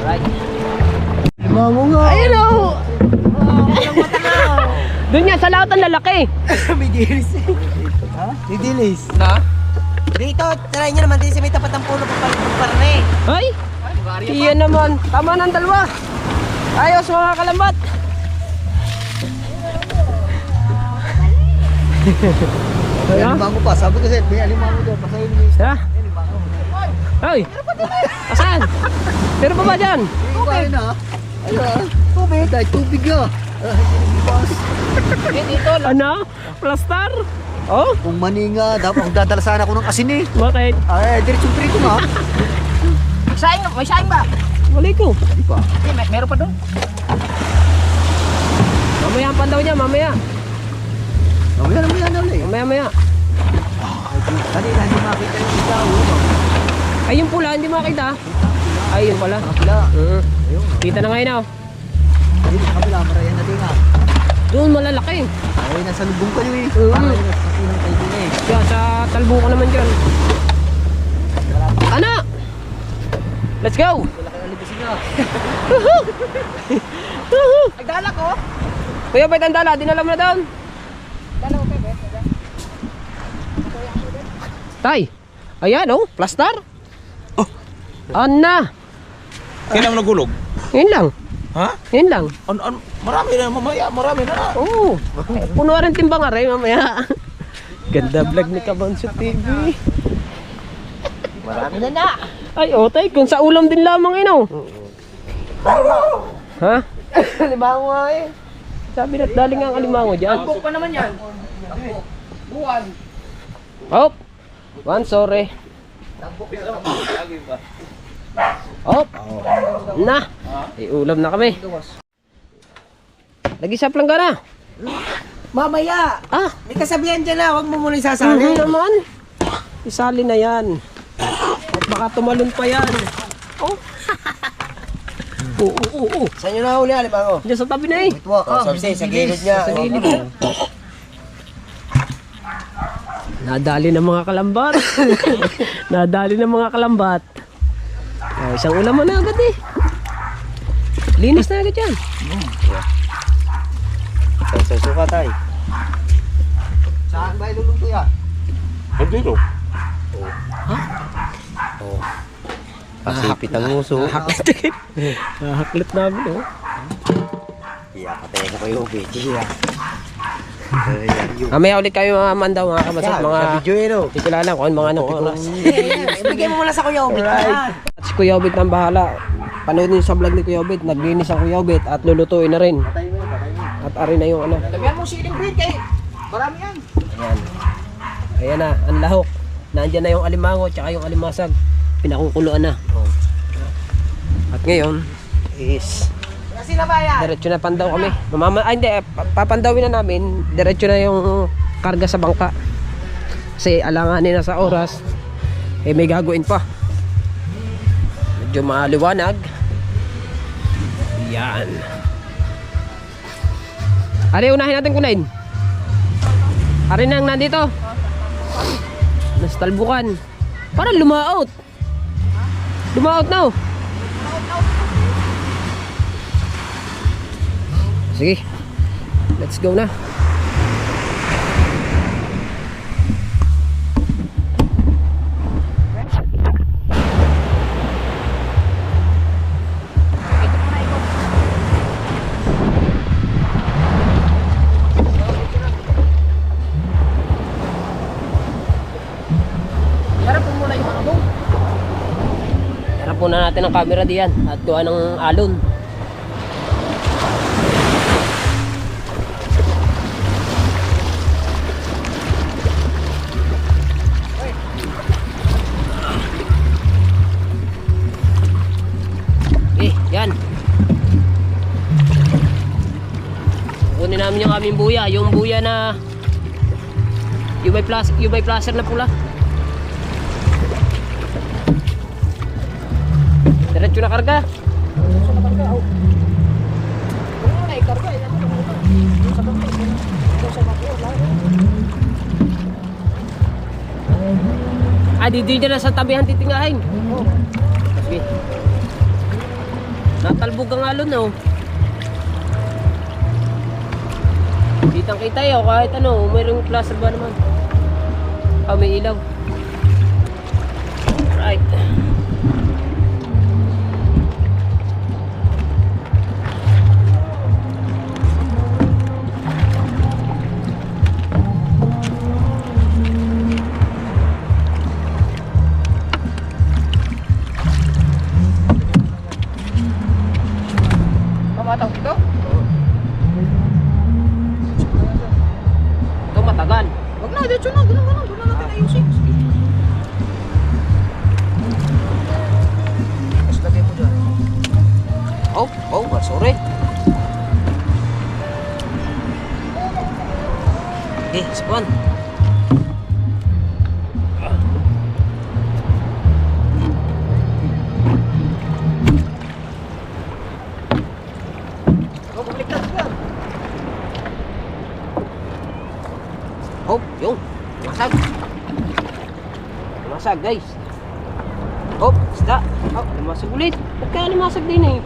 Speaker 3: Alright.
Speaker 1: Limango nga.
Speaker 3: Ayun o! Doon niya sa lahat ang lalaki.
Speaker 1: May dilis eh. Ha? May dilis.
Speaker 2: Na?
Speaker 1: Dito, try nyo naman din sa may tapat ng puno para na eh.
Speaker 3: Ay! Iyan naman. Tama ng dalawa. Ayos mga kalambat.
Speaker 1: May alimango pa. Sabi ko sa'yo, may alimango doon. Pasayin mo yung
Speaker 3: Ha?
Speaker 1: may alimango.
Speaker 3: Ay! Asan? Pero pa ba dyan?
Speaker 1: Tubig na. Ayun. Tubig. Dahil tubig na.
Speaker 2: Dito lang.
Speaker 3: Ano? Plastar? Oh?
Speaker 1: Kung maninga, dapat dadala sana ako ng asin eh.
Speaker 3: Bakit?
Speaker 1: Ay, diretsong prito nga.
Speaker 2: May saing ba?
Speaker 3: Wali ko.
Speaker 1: Di pa.
Speaker 2: Meron pa doon.
Speaker 3: Mamaya ang pandaw niya, mamaya.
Speaker 1: Mamaya na ulit.
Speaker 3: Mamaya.
Speaker 1: Kanina, hindi makita yung isda.
Speaker 3: Ay, yung pula, hindi makita. Ay, yun pala.
Speaker 1: Kabila. Ayun.
Speaker 3: Kita na ngayon, oh.
Speaker 1: Ayun, kabila. Marayan na din nga.
Speaker 3: Doon malalaki.
Speaker 1: Ay, nasa lubong kayo eh.
Speaker 3: Oo.
Speaker 1: Parang yun, nasa sinang kayo din eh.
Speaker 3: Diyan, sa talbo ko naman dyan. Ana! Let's go!
Speaker 1: Wala kayo alibasin nga.
Speaker 2: Nagdala ko.
Speaker 3: Kuya, ba't ang dala? Dinala mo na doon.
Speaker 2: Dala ko kayo, Bet.
Speaker 3: Tay! Ayan, oh. Plastar. Oh. Ana!
Speaker 4: Kailan mo nagulog?
Speaker 3: Yun lang.
Speaker 4: Ha?
Speaker 3: Yun lang.
Speaker 4: Marami na mamaya, marami na.
Speaker 3: Oo. Puno rin timbang aray mamaya. Ganda vlog ni Kabanso TV.
Speaker 2: Marami na.
Speaker 3: Ay, oh, tay. Kung sa ulam din lamang, oh. Ha?
Speaker 2: Limango nga eh.
Speaker 3: Sabi na daling ang alimango dyan.
Speaker 2: Buk pa naman yan. Buwan.
Speaker 3: Hop! One, sorry. Hop! Na! Ulam na kami. Nag-isap lang ka na.
Speaker 1: Mamaya!
Speaker 3: Ah!
Speaker 1: May kasabihan dyan na, huwag mo muna
Speaker 3: Sali
Speaker 1: isasali.
Speaker 3: naman. Isali na yan. At baka tumalon pa yan. Oh! Oo.
Speaker 1: Saan nyo nahuli, alimango?
Speaker 3: Diyan sa tabi na eh.
Speaker 1: Ito sa gilid niya.
Speaker 3: Sa gilid na. Nadali ng mga kalambat. Nadali ng mga kalambat. Oh, isang ulam mo na agad eh. Linis na agad yan.
Speaker 1: Susuka tayo. Saan ba iluluto yan?
Speaker 4: Dito.
Speaker 1: Pasipit ang uso.
Speaker 3: Nahaklit namin oh.
Speaker 1: Iya, patay ka kayo, Beji.
Speaker 3: Mamaya ulit kayo mga mandaw mga kabasat.
Speaker 1: Sa
Speaker 3: Mga
Speaker 1: video yun, oh.
Speaker 3: hindi ko alam kung mga anong oras.
Speaker 1: Ibigay mo muna sa Kuya Obit.
Speaker 3: At si Kuya Obit nang bahala. Panoodin sa vlog ni Kuya Obit. Naglinis ang Kuya Obit at lulutuin na rin. At ari na yung ano.
Speaker 2: Lagyan mo siling bread kay. Marami yan.
Speaker 3: Ayan. Ayan na, ang lahok. Nandiyan na yung alimango tsaka yung alimasag. Pinakukuluan na. Oh. At ngayon is
Speaker 2: Kasi na ba yan?
Speaker 3: diretso na pandaw kami. Hindi, papandawin na namin. Diretso na yung karga sa bangka. Kasi alanganin na sa oras. Eh may gagawin pa. Medyo maliwanag. Yan. Ari, unahin natin kunain. Ari nang nandito. Nasa talbukan. Parang lumaot. Lumaot na oh. Sige. Let's go na.
Speaker 2: Harap mo muna yung mga mo.
Speaker 3: Harap muna natin ang camera diyan at gawa ng alon. Yan. Kunin namin yung aming buya, yung buya na UV plaster na pula. Diretso na karga. Dito na sa tabihan titingahin. Sige. Natalbog ang alon oh. Kitang kita yun kahit ano, mayroong plaster ba naman. May ilaw. Right.
Speaker 2: Pamatang ito?
Speaker 3: Ito matagal.
Speaker 2: Wag na, dito na. Ganun. Doon na natin ayusin. Mas lagay mo dyan.
Speaker 3: Sorry. Spawn.
Speaker 2: Bumaliktad ko yan.
Speaker 3: Yung. Lumasag guys. Isda. Lumasag ulit. Ba't kaya lumasag din eh?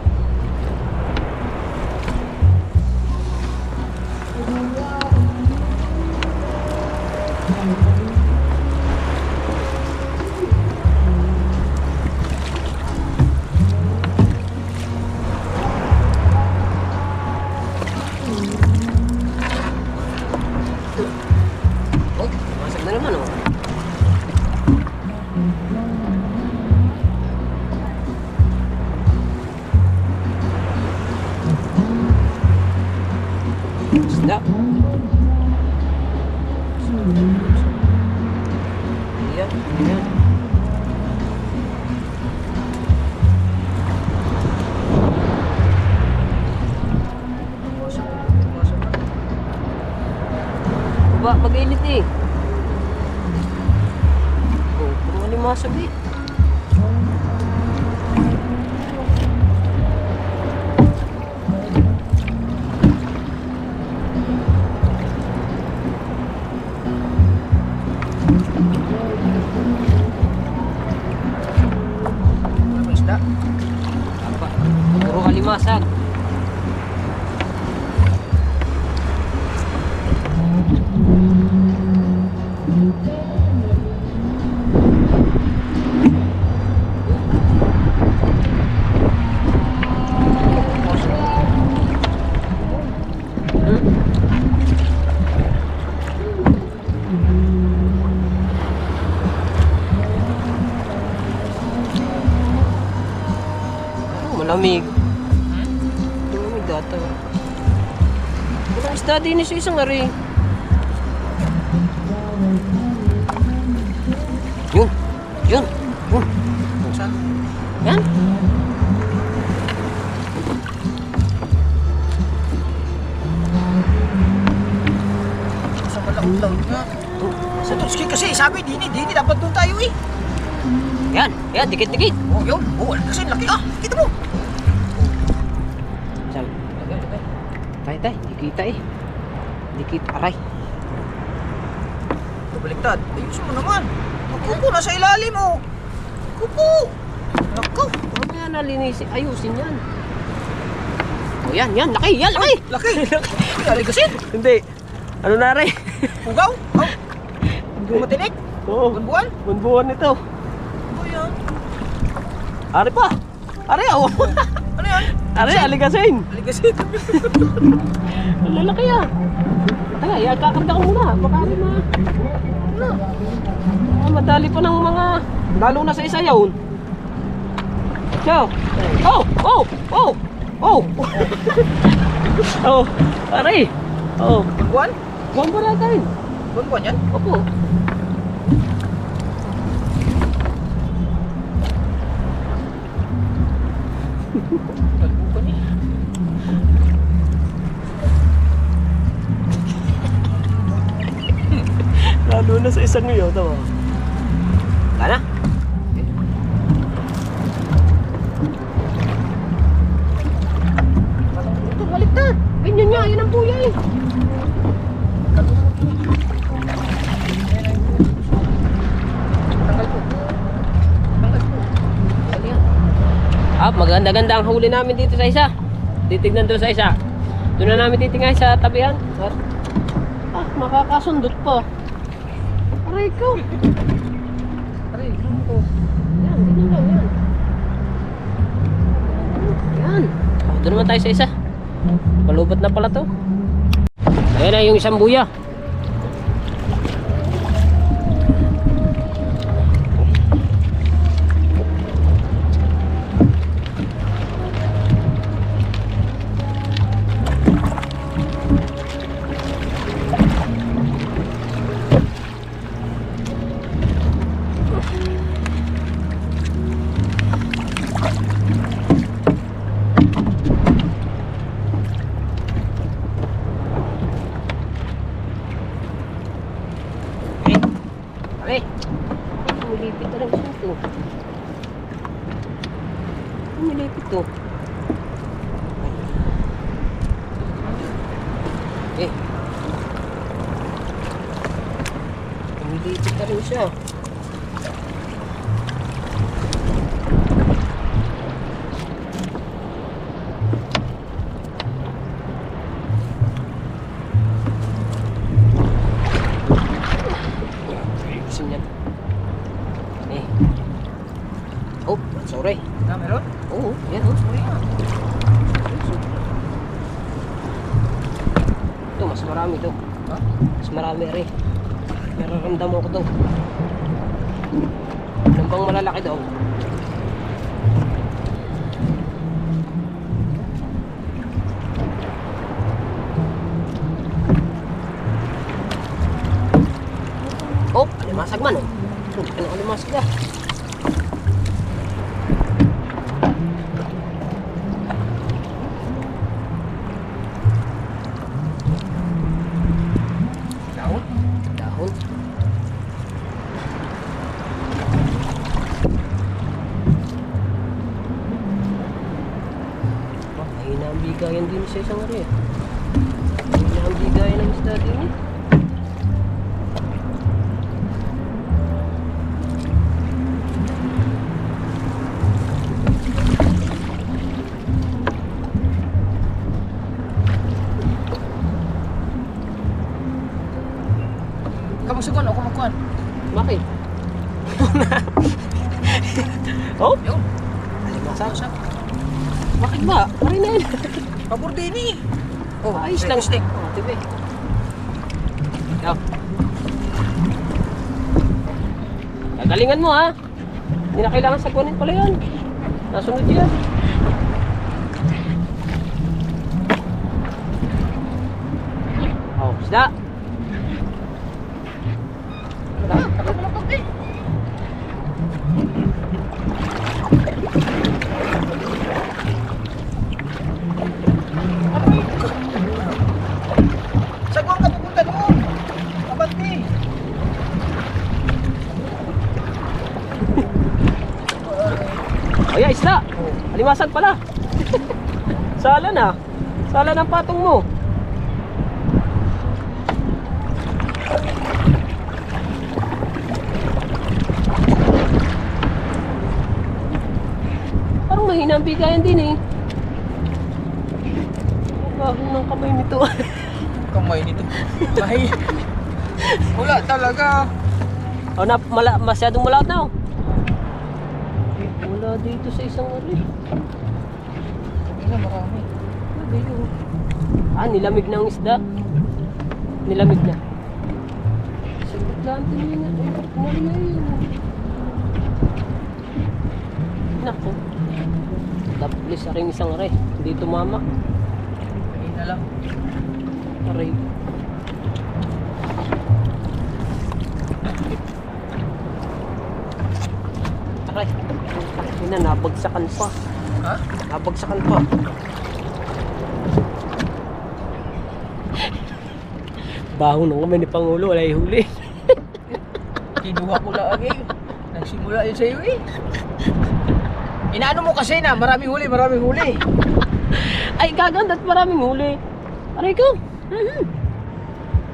Speaker 3: Lumasag na naman oh. Isda. Ayan, ayan. Ba, mag-init eh. Oh, puro alimasag eh.
Speaker 2: Ano ba isda?
Speaker 3: Apa, puro alimasag. Malamig. Malamig data. Walang isda din sa isang ari. Yun. Yun. Yun.
Speaker 2: Saan?
Speaker 3: Yan.
Speaker 2: Sa malaw nga. Sa Tutski kasi sabi, dini dapat doon tayo eh.
Speaker 3: Yan. Yan. Dikit-dikit.
Speaker 2: Oh, yun. Oh, kasi laki ah. Kita mo.
Speaker 3: Saan? Tay, tay. Dikita eh. Dikit. Aray.
Speaker 2: Baliktad. Ayusin mo naman. Kupo na sa ilalim mo. Kupo. Nako.
Speaker 3: Mamaya nalinisin. Ayusin yan. Oh, yan. Yan. Laki. Yan. Laki.
Speaker 2: Laki. Laki. Aligasin.
Speaker 3: Hindi. Ano na rin?
Speaker 2: Pugaw. Oh. Bumatinik.
Speaker 3: Oo.
Speaker 2: Bunbuan.
Speaker 3: Bunbuan ito.
Speaker 2: Ano yan?
Speaker 3: Ari pa. Ari oh.
Speaker 2: Ano yan?
Speaker 3: Ari, aligasin.
Speaker 2: Aligasin.
Speaker 3: Ang lalaki ah. Teka, kakarga ko muna. Baka ano na. Ano? Madali pa ng mga... Lalo na sa isa yun. So. Oh! Oh! Oh! Oh! Oh! Ari! Oh!
Speaker 2: Bunbuan?
Speaker 3: Bomba natin.
Speaker 2: Bunbuan yan?
Speaker 3: Opo.
Speaker 2: Bunbuan eh.
Speaker 3: Lalo na sa isang yun. Tama. Kana? Ito, baliktad. Ganyan niya. Yan ang buya eh.
Speaker 2: Tanggal po. Tanggal po.
Speaker 3: Ano yan? Ah, maganda-ganda ang huli namin dito sa isa. Titignan doon sa isa. Doon na namin titingnan sa tabihan. Ah, makakasundot pa. Aray ko.
Speaker 2: Aray, ano ko?
Speaker 3: Yan, ganyan lang yan. Yan. Oh, doon naman tayo sa isa. Palubat na pala to. Ayan na yung isang buya. Aray. Umilipit na lang siya ito. Umilipit to. Eh. Umilipit na rin siya. Oh, sorry.
Speaker 2: Ah, meron?
Speaker 3: Oo, yan oh.
Speaker 2: Sorry nga.
Speaker 3: Ito, mas marami to.
Speaker 2: Ha?
Speaker 3: Mas marami rin. Nararamdaman ko to. Ano bang malalaki daw? Basag man, oh. Hindi ka na alimasag na.
Speaker 2: Dahon.
Speaker 3: Dahon. Mahina ang bigayan din sa isang ari. Mahina ang bigayan ng isda din eh.
Speaker 2: Kamusugon ako makuan.
Speaker 3: Bakit? Oh?
Speaker 2: Yo.
Speaker 3: Alimasag. Bakit ba? Pari na yun.
Speaker 2: Pabor din eh.
Speaker 3: Oh, ayos lang.
Speaker 2: Stick.
Speaker 3: Oh, tibi. Yo. Gagalingan mo ha. Hindi na kailangan sagwanin pala yan. Nasunod yan. Oh, isda.
Speaker 2: Tagal mo lang pagdi. Sagwan ka pupunta doon. Abante.
Speaker 3: Oh, yeah, isda. Alimasag pala. Sala na. Sala ng patong mo. Parang mahina ang bigayan din eh. Bago ng kamay nito.
Speaker 2: Kamay nito. Ay. Wala talaga.
Speaker 3: Oh, masyadong malaot na oh. Wala dito sa isang ari.
Speaker 2: Hindi na marami.
Speaker 3: Wala dito. Ah, nilamig na ang isda. Nilamig na. Sagot lang tingin na. Nako. Tapos sa ring isang aray. Hindi tumama.
Speaker 2: Ayun na lang.
Speaker 3: Aray. Aray. Ayun na, nabagsakan pa.
Speaker 2: Ha?
Speaker 3: Nabagsakan pa. Baho nung kami ni Pangulo, wala huli.
Speaker 2: Kinuha ko lang eh. Nagsimula yun sa'yo eh. Inaano mo kasi na maraming huli, maraming huli.
Speaker 3: Ay, gaganda at maraming huli. Aray ko.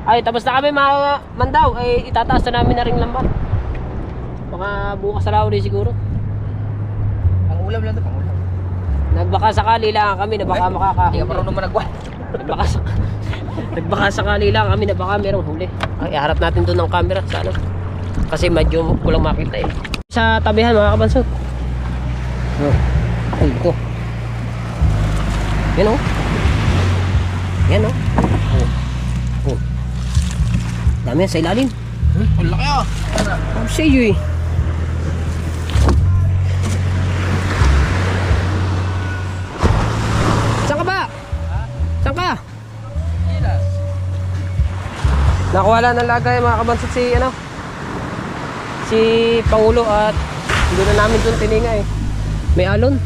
Speaker 3: Ay, tapos na kami mga mandaw. Ay, itataas na namin na ring lambat. Baka bukas na lang siguro.
Speaker 2: Ang ulam lang ito, pang ulam.
Speaker 3: Nagbaka sakali lang kami na baka
Speaker 2: Hindi ka
Speaker 3: makakahuli.
Speaker 2: marunong managwan.
Speaker 3: Nagbaka sakali lang kami na baka merong huli. Ay, harap natin doon ng camera sa ano. Kasi medyo kulang makita eh. Sa tabihan mga kabansot. Ay, ito. Yan o. Yan o. Oh. Dami yan sa ilalim.
Speaker 2: Ang laki ah.
Speaker 3: Oh, sa iyo eh. Saan ka ba? Saan ka? Nakawala ng lagay mga kabansot si ano? Si Pangulo at doon na namin doon tininga eh. May alon.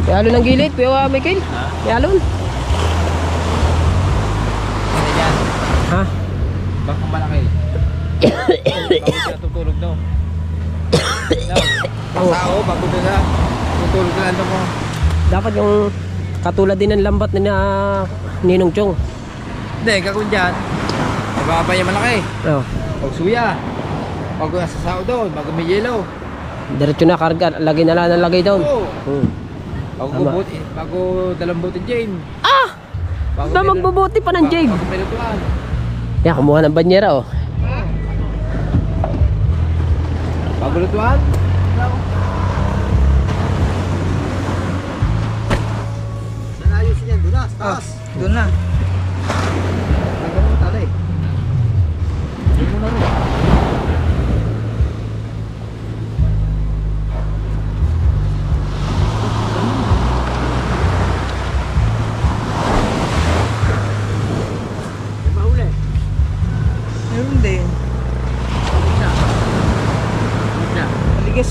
Speaker 3: May alon ng gilid, Kuya Michael. May alon.
Speaker 2: Ano yan?
Speaker 3: Ha?
Speaker 2: Baka malaki. Bago sila tutulog daw.
Speaker 3: Oo.
Speaker 2: Tao, bago sila tutulog na lang mo.
Speaker 3: Dapat yung katulad din ng lambat ni na Ninong Chong.
Speaker 2: Hindi, gagawin dyan. Mababa yung malaki.
Speaker 3: Oh.
Speaker 2: Pag suya. Pag nasa sao doon, bago may yellow.
Speaker 3: Diretso na karga, lagay na lang ng lagay doon.
Speaker 2: Oo.
Speaker 3: Tama.
Speaker 2: Bago dalang buti Jane.
Speaker 3: Ah!
Speaker 2: Bago
Speaker 3: Na magbubuti pa ng jig.
Speaker 2: Bago pinutuan.
Speaker 3: Yan, kumuha ng banyera oh.
Speaker 2: Bago lutuan.
Speaker 1: Saan ayusin yan? Doon na, sa taas.
Speaker 2: Doon na.
Speaker 1: Tagal mo tala eh. Doon mo na rin. May mahuli.
Speaker 2: Meron din.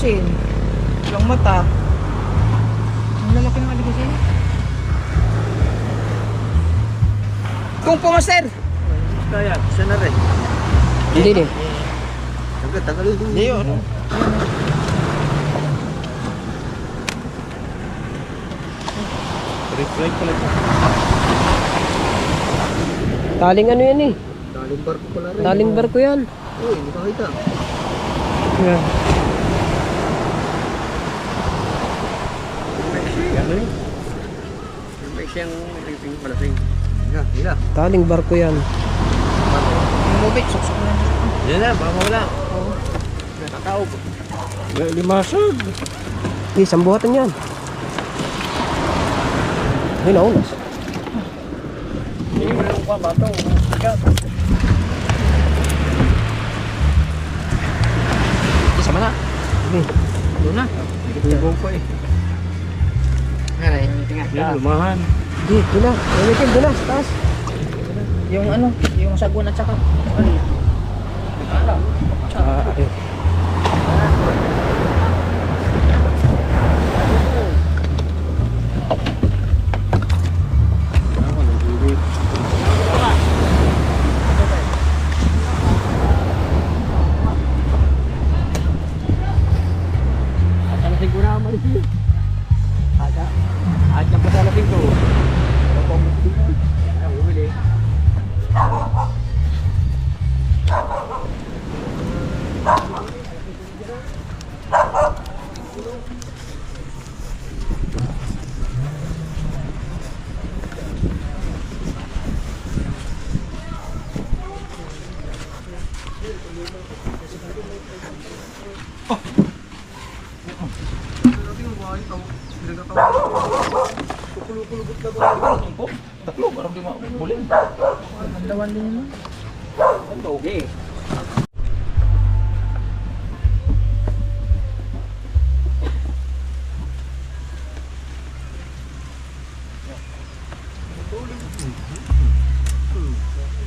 Speaker 2: aligasin. Walang mata. Ang lalaki ng aligasin. Kung po, master!
Speaker 1: Kaya, siya na rin.
Speaker 3: Hindi din.
Speaker 1: Tagal yun.
Speaker 4: Hindi yun. Reflect pala ito.
Speaker 3: Taling ano yan eh.
Speaker 1: Daling barko pala rin.
Speaker 3: Taling barko yan.
Speaker 1: Uy, hindi pa kita.
Speaker 3: Yan.
Speaker 1: Ano yun? May siyang palasing. Hila.
Speaker 3: Taling barko yan.
Speaker 2: Yung lubit, suksok na.
Speaker 1: Yan na, baka mawala.
Speaker 2: Nakataog.
Speaker 4: Limasag.
Speaker 3: Isang buhatan yan. Ay, naunas.
Speaker 2: Hindi mo lang pa, bato. Sikat. Sama na.
Speaker 3: Sige.
Speaker 2: Doon na.
Speaker 1: Tibong ko eh.
Speaker 2: Ngayon, tingnan.
Speaker 4: Yan, lumahan.
Speaker 3: Sige, doon na. Umitin, doon na. Sa taas.
Speaker 2: Yung ano, yung saguan at saka. Ano? Alam.
Speaker 3: Ayun.
Speaker 4: Taklo, parang di mabulin.
Speaker 2: Andawan din yun.
Speaker 4: Okay.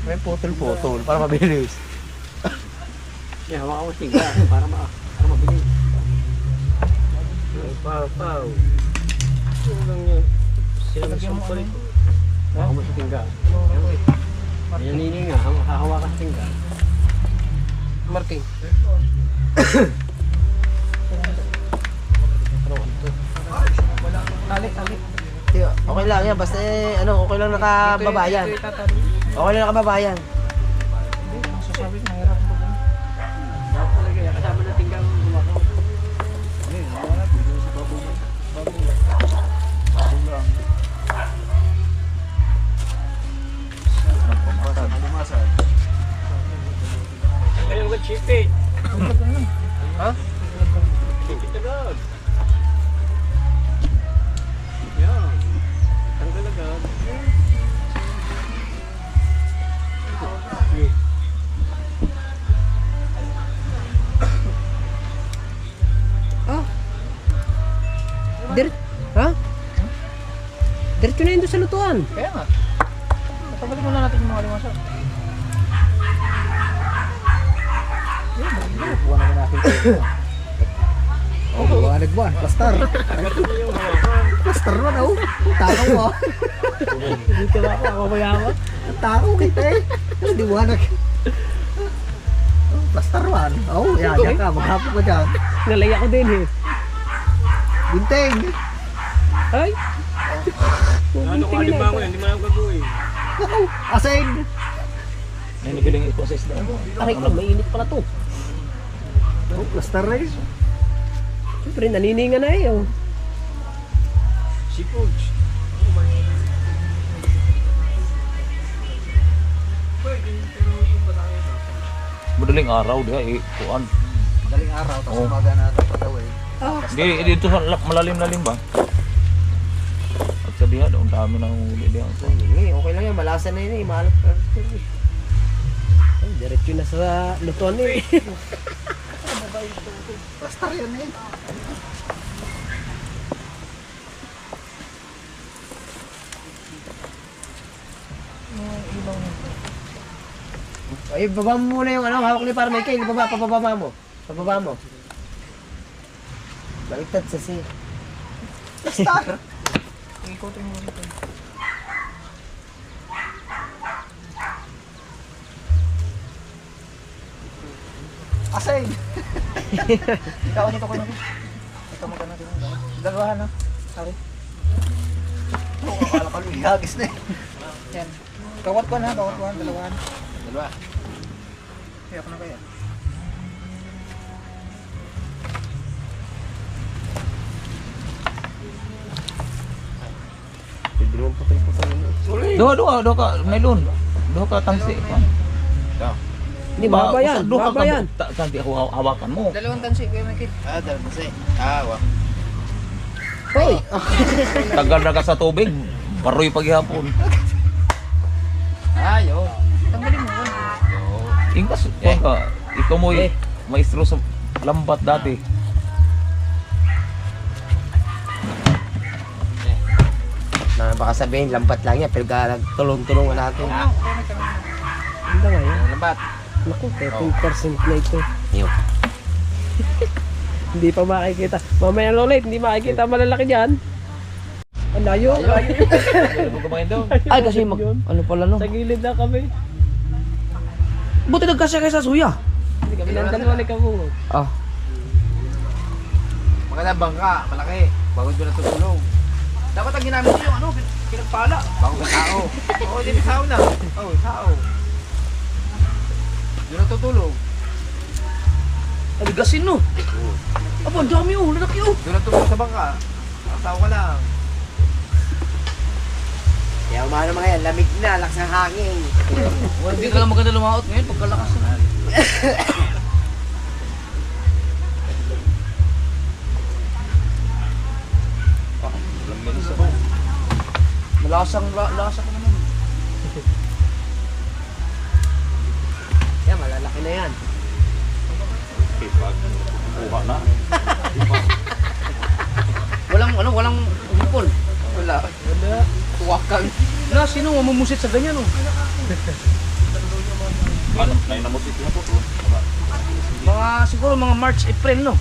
Speaker 1: May putol-putol para mabilis.
Speaker 2: Yeah, hawakan mo siga para mabilis.
Speaker 1: Pau.
Speaker 2: Lagyan mo ano? Hawakan mo sa tingga. Yan nini nga, hahawakan sa tingga.
Speaker 3: Marking.
Speaker 2: Talik.
Speaker 1: Okay lang yan, basta okay lang nakababayan. Okay lang nakababayan.
Speaker 2: Sasabi ko, mahirap po ba? Talaga, kasama na tingga mo gumakaw.
Speaker 4: Ayun, good chipit.
Speaker 3: Ha?
Speaker 4: Chipit agad. Yan. Tanggal agad.
Speaker 3: Ha? Diretso na yun doon sa lutuan.
Speaker 2: Kaya nga. Pabalik muna natin yung mga limasan.
Speaker 1: Buwan naman natin. Buwanag buwan. Pastar. Pastar man oh. Takaw mo.
Speaker 3: Dito ba ako mayaman?
Speaker 1: Takaw kita eh. Hindi buwanag. Pastar man. Oh, yan ka. Maghapon ko dyan.
Speaker 3: Nalaya ko din eh.
Speaker 1: Binteng.
Speaker 3: Ay!
Speaker 4: Ano ko alimango yan, hindi mo lang gagawin.
Speaker 1: Naku, asin.
Speaker 4: May nagaling i-process na.
Speaker 3: Aray ko, mainit pala to.
Speaker 1: Oh, pastar na yun.
Speaker 3: Siyempre, nanininga na eh. Oh.
Speaker 4: Seafood. Madaling araw diha kuan.
Speaker 1: Daling araw, tapos
Speaker 4: Oh.
Speaker 1: umaga na ito patawin.
Speaker 4: Di dito sa malalim-lalim ba? At sa diha doon dami nang huli diha.
Speaker 3: Okay lang yan, malasa na yun eh. Mahalap ka. Ay, diretso na sa lutuan eh.
Speaker 1: Pastar yan eh.
Speaker 3: Ay, baba mo muna yung hawak ni para Michael. Pababa mo. Pababa mo.
Speaker 1: Baliktad sa C.
Speaker 2: Ikutin mo dito. Asay! Ikaw nito ko na. Ito mo ka na din. Dalawahan na. Sorry. Oo, akala ko ihagis na eh. Yan. Kawat ko na, dalawahan.
Speaker 1: Dalawa.
Speaker 2: Kaya ako na kaya.
Speaker 1: Pwede naman patay-patay mo.
Speaker 4: Duha ka, melon. Duha ka tansi.
Speaker 3: Hindi, mahaba yan.
Speaker 4: Duha
Speaker 3: Mahaba yan.
Speaker 4: ka, tansi ako hawakan mo.
Speaker 2: Dalawang tansi, Kuya Michael.
Speaker 1: Dalawa kasi. Wag.
Speaker 3: Hoy!
Speaker 4: Tagal na ka sa tubig. Baroy paghihapon.
Speaker 1: Ayaw.
Speaker 2: Tanggalin mo.
Speaker 4: Ingkas, ikaw mo maestro sa lambat dati.
Speaker 1: Na baka sabihin, lambat lang yan, pero tulong-tulungan natin.
Speaker 3: Ano nga yan?
Speaker 1: Lambat.
Speaker 3: Naku, 13% na ito.
Speaker 1: Yun.
Speaker 3: Hindi pa makikita. Mamaya lolit, hindi makikita malalaki dyan. Ang layo.
Speaker 1: Ay, kasi ano pala no?
Speaker 3: Sa gilid lang kami.
Speaker 1: Buti nagkasya kayo sa suya.
Speaker 3: Hindi kami nang dalawa ni Kabungo.
Speaker 2: Magandang bangka, malaki. Bago doon natutulog. Dapat ang ginamit niyo yung ano, pinagpala. Bago ka tao. Oo, di tao na. Oo, tao. Doon natutulog.
Speaker 1: Aligasin no. Aba, ang dami oh, lalaki oh.
Speaker 2: Doon natutulog sa bangka. Tao ka lang.
Speaker 1: Kaya umano mga yan, lamig na, lakas ng hangin.
Speaker 2: Hindi ka lang maganda lumaot ngayon, pagkalakas na. Malasang lasa ko naman.
Speaker 3: Yan, malalaki na yan.
Speaker 4: Kuha na.
Speaker 2: Walang hipon. Wala. Tuwakan. Na, sino mamumusit sa ganyan oh?
Speaker 4: Ano, nainamusit na po.
Speaker 2: Siguro mga March, April no?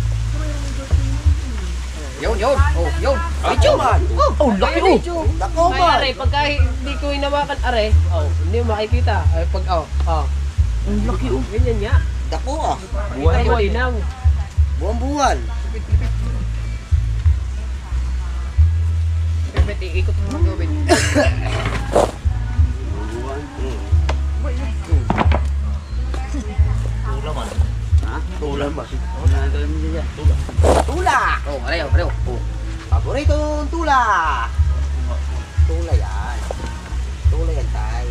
Speaker 2: Yun. Oh, yun.
Speaker 1: Medyo man.
Speaker 2: Oh, laki oh.
Speaker 1: Dako
Speaker 3: Ay,
Speaker 1: man.
Speaker 3: are, pagka hindi ko hinawakan, are, hindi mo makikita. Ay, pag,
Speaker 1: Ang laki oh.
Speaker 3: ganyan nga.
Speaker 1: Dako ah.
Speaker 3: Kita mo, linaw.
Speaker 1: Buwan-buwan.
Speaker 2: Pwede, ikot mo ng gawin.
Speaker 4: Tula man.
Speaker 1: Tula ba? Tula.
Speaker 2: Oh, pareho.
Speaker 1: Oh. Paboritong tula. Tula yan. Tula yan tay.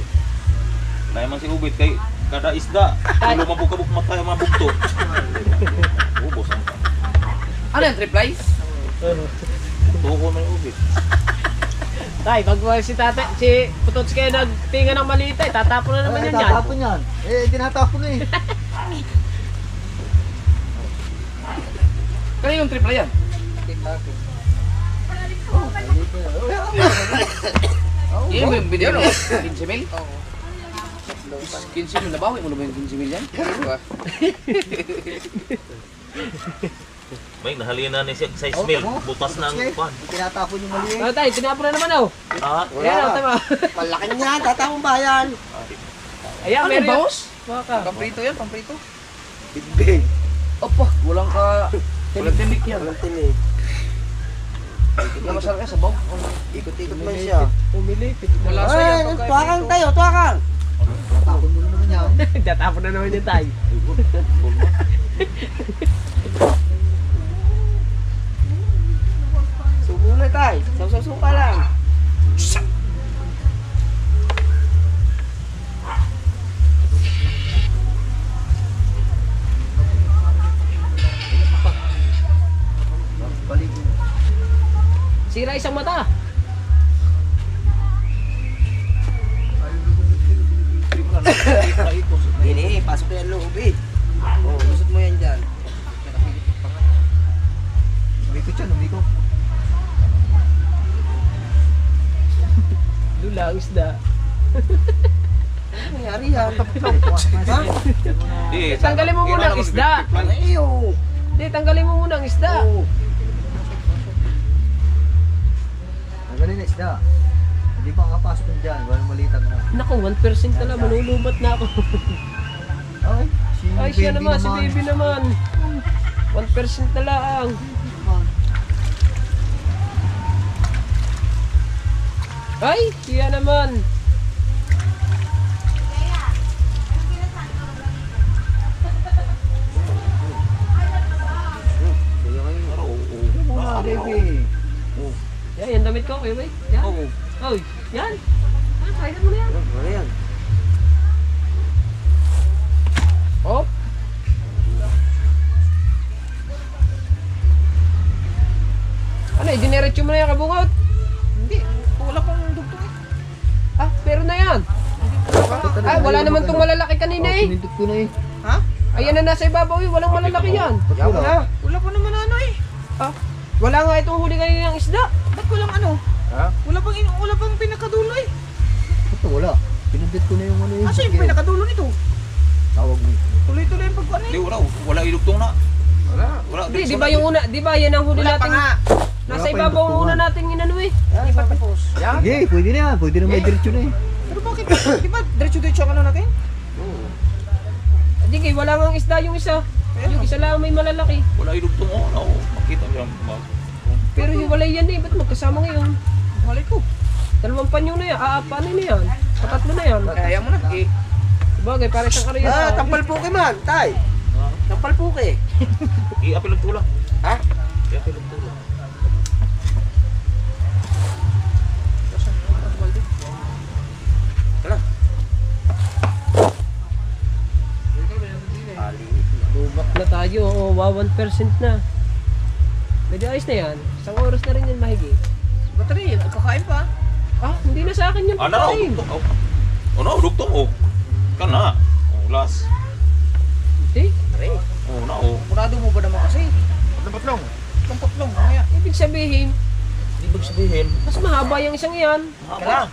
Speaker 4: Kaya man si Ubit kay kada isda. Tulo mabukabuk matay mabukto. Ubos ang
Speaker 2: Ano yan, triple ice?
Speaker 4: tuko ng Ubit.
Speaker 3: Tay, pag si tate, si Putots kayo nagtinga ng maliit, tatapon na naman yan yan.
Speaker 1: Tatapon yan. Tinatapon na eh.
Speaker 2: Kaya yung triple yan? Yun ba yung video no? 15 mil? Oo. 15 mil, nabawi mo na ba yung 15 mil yan?
Speaker 4: May nahalina ni siya sa Ismail. Butas na ang pan.
Speaker 1: Tinatapon yung mali.
Speaker 3: Ano tay, tinapon na naman
Speaker 4: Ah,
Speaker 3: Ayan, tama.
Speaker 1: Malaki niya, tatapon ba yan?
Speaker 3: Ayan,
Speaker 2: Ano
Speaker 3: meron
Speaker 2: yung
Speaker 3: yan.
Speaker 2: bawas?
Speaker 3: Baka.
Speaker 2: Pamprito yan, pamprito.
Speaker 1: Big.
Speaker 2: Opa, walang tinik yan.
Speaker 1: Walang tinig.
Speaker 2: Hindi masarap yan sa bawang.
Speaker 1: Ikot-ikot man siya.
Speaker 3: Pumilipit.
Speaker 2: Wala sa
Speaker 1: Ay,
Speaker 2: yan.
Speaker 1: tuwakan tayo, tuwakan. Tatapon mo naman yan.
Speaker 3: Tatapon na naman yung tay.
Speaker 1: Subo na tayo. Suka lang.
Speaker 3: Sira isang mata.
Speaker 1: Gini, pasok yan loob eh. Oh, lusot mo yan dyan.
Speaker 2: Umikot yan, umikot.
Speaker 3: Lula ang isda.
Speaker 1: Ano nangyari yan? Ha?
Speaker 4: di.
Speaker 3: Tanggalin mo muna ang isda.
Speaker 1: Ay, oh.
Speaker 3: Hindi, tanggalin mo muna ang isda.
Speaker 1: Oh.
Speaker 2: na isda. Hindi pa kapasok yun dyan, walang malitag na.
Speaker 3: Naku, 1% na lang, malulubat na ako. Ay, siya naman, si baby naman. 1% na lang. Ay, siya naman.
Speaker 2: Baby.
Speaker 3: Yan, yung damit ko, okay ba? Yan.
Speaker 4: Oo.
Speaker 3: Oy, yan. Ah, kaya mo na yan.
Speaker 2: Wala yan.
Speaker 3: Oh. Ano, i-generate mo na yung kabungot?
Speaker 2: Hindi, wala pang dugtong eh.
Speaker 3: Ah, pero na yan. Ay, wala naman tong malalaki kanina eh.
Speaker 2: Sinindot ko na eh.
Speaker 5: Ha?
Speaker 3: Ayan na nasa ibabaw eh, walang malalaki yan.
Speaker 2: Wala.
Speaker 5: Wala pa naman ano eh.
Speaker 3: Ah, wala nga itong huli kanina ng isda.
Speaker 5: Ba't walang ano?
Speaker 2: Ha?
Speaker 5: Wala pang pinakadulo eh.
Speaker 2: Ito wala. Sinindot ko na yung ano yun.
Speaker 5: Asa yung pinakadulo nito?
Speaker 2: Tawag mo.
Speaker 5: Tuloy-tuloy yung pagkuhan
Speaker 4: Hindi,
Speaker 5: eh.
Speaker 4: wala ilugtong na.
Speaker 2: Wala.
Speaker 4: Wala.
Speaker 3: Di ba yung una, di ba yan ang huli
Speaker 5: Wala pa
Speaker 3: natin?
Speaker 5: nga.
Speaker 3: Nasa
Speaker 2: Wala pa yung
Speaker 3: ibabaw ang una
Speaker 2: dugtungan.
Speaker 3: natin inano eh.
Speaker 5: Hindi pa tapos.
Speaker 2: Sige, pwede na yan. Pwede na may diretso na eh.
Speaker 5: Pero bakit? Di ba diretso-diretso ang ano natin?
Speaker 3: Di kay wala nga isda yung isa. Yung isa lang may malalaki.
Speaker 4: Wala ilugtong. Oo, makita mo yan.
Speaker 3: Pero hiwalay yan eh, ba't magkasama ngayon?
Speaker 5: Malay ko.
Speaker 3: Dalawang panyo na yan, paano na yan? Patatlo na yan.
Speaker 5: Kaya mo na. Eh.
Speaker 3: Sabagay, para siyang karya.
Speaker 1: Ah, tampal puki man, tay. Tampal puki.
Speaker 4: I-apil ang tula.
Speaker 1: Ha?
Speaker 4: I-apil ang tula.
Speaker 1: Tala.
Speaker 3: Lubak na tayo, oh, 1% na. Pwede ayos na yan. Isang oras na rin yan mahigit.
Speaker 5: Battery, kakain pa.
Speaker 3: Ah, hindi na sa akin yung
Speaker 4: Ah, naraw.
Speaker 3: pagkain.
Speaker 4: Dugtong. Oh, no, dugtong. Oh. Kan na. Oh, last.
Speaker 3: Hindi.
Speaker 4: Oh, na. Oh.
Speaker 5: Kurado mo ba naman kasi?
Speaker 1: Tampatlong.
Speaker 5: Tampatlong, mamaya.
Speaker 3: Ibig sabihin,
Speaker 4: Ibig sabihin.
Speaker 3: mas mahaba yung isang yan.
Speaker 1: Kala.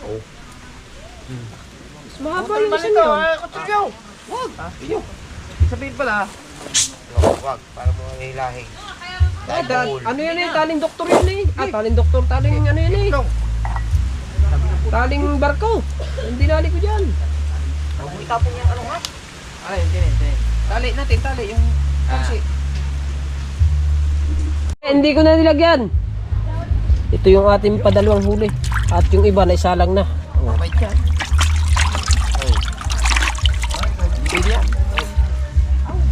Speaker 4: Oh.
Speaker 3: Mas mahaba yung isang yan.
Speaker 1: Kutsilyo.
Speaker 5: Wag.
Speaker 1: Iyo. Sabihin pala. Wag, para mo hilahin.
Speaker 3: Ay, ano yan eh, taling doktor yan eh. Ah, taling doktor, taling ano yan eh. Taling barko. Hindi nali ko dyan.
Speaker 5: Huwag mo itapon yung ano nga. Ay, hindi. Tali natin, yung pansi.
Speaker 3: Hindi ko na nilagyan. Ito yung ating padalawang huli. At yung iba na isa lang na. Oh.
Speaker 5: Mabait yan.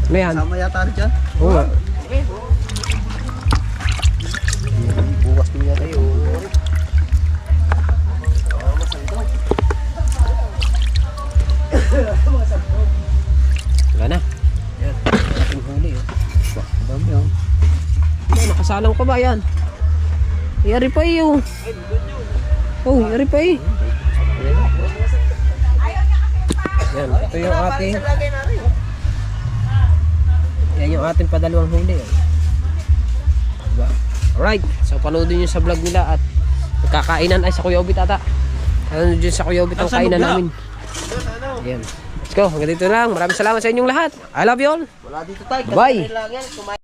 Speaker 3: Ano yan?
Speaker 2: Sama yata rin dyan.
Speaker 3: Oo nga.
Speaker 2: Bukas ko yata yun.
Speaker 3: Wala na. Yan. Ating huli. Oh.
Speaker 2: Dami yan.
Speaker 3: Ay, nakasalang pa ba yan? Yari pa eh. Oh, yari pa eh. Yan. Ito yung ating... Yan yung ating padalawang huli. Oh. Diba? Alright. So, panoodin nyo sa vlog nila at magkakainan ay sa Kuya Obit ata. Ano dyan sa Kuya Obit ang kainan namin. Yan. Let's go. Hanggang dito lang. Maraming salamat sa inyong lahat. I love you all.
Speaker 1: Wala dito tay.
Speaker 3: Bye.
Speaker 1: Lang yan.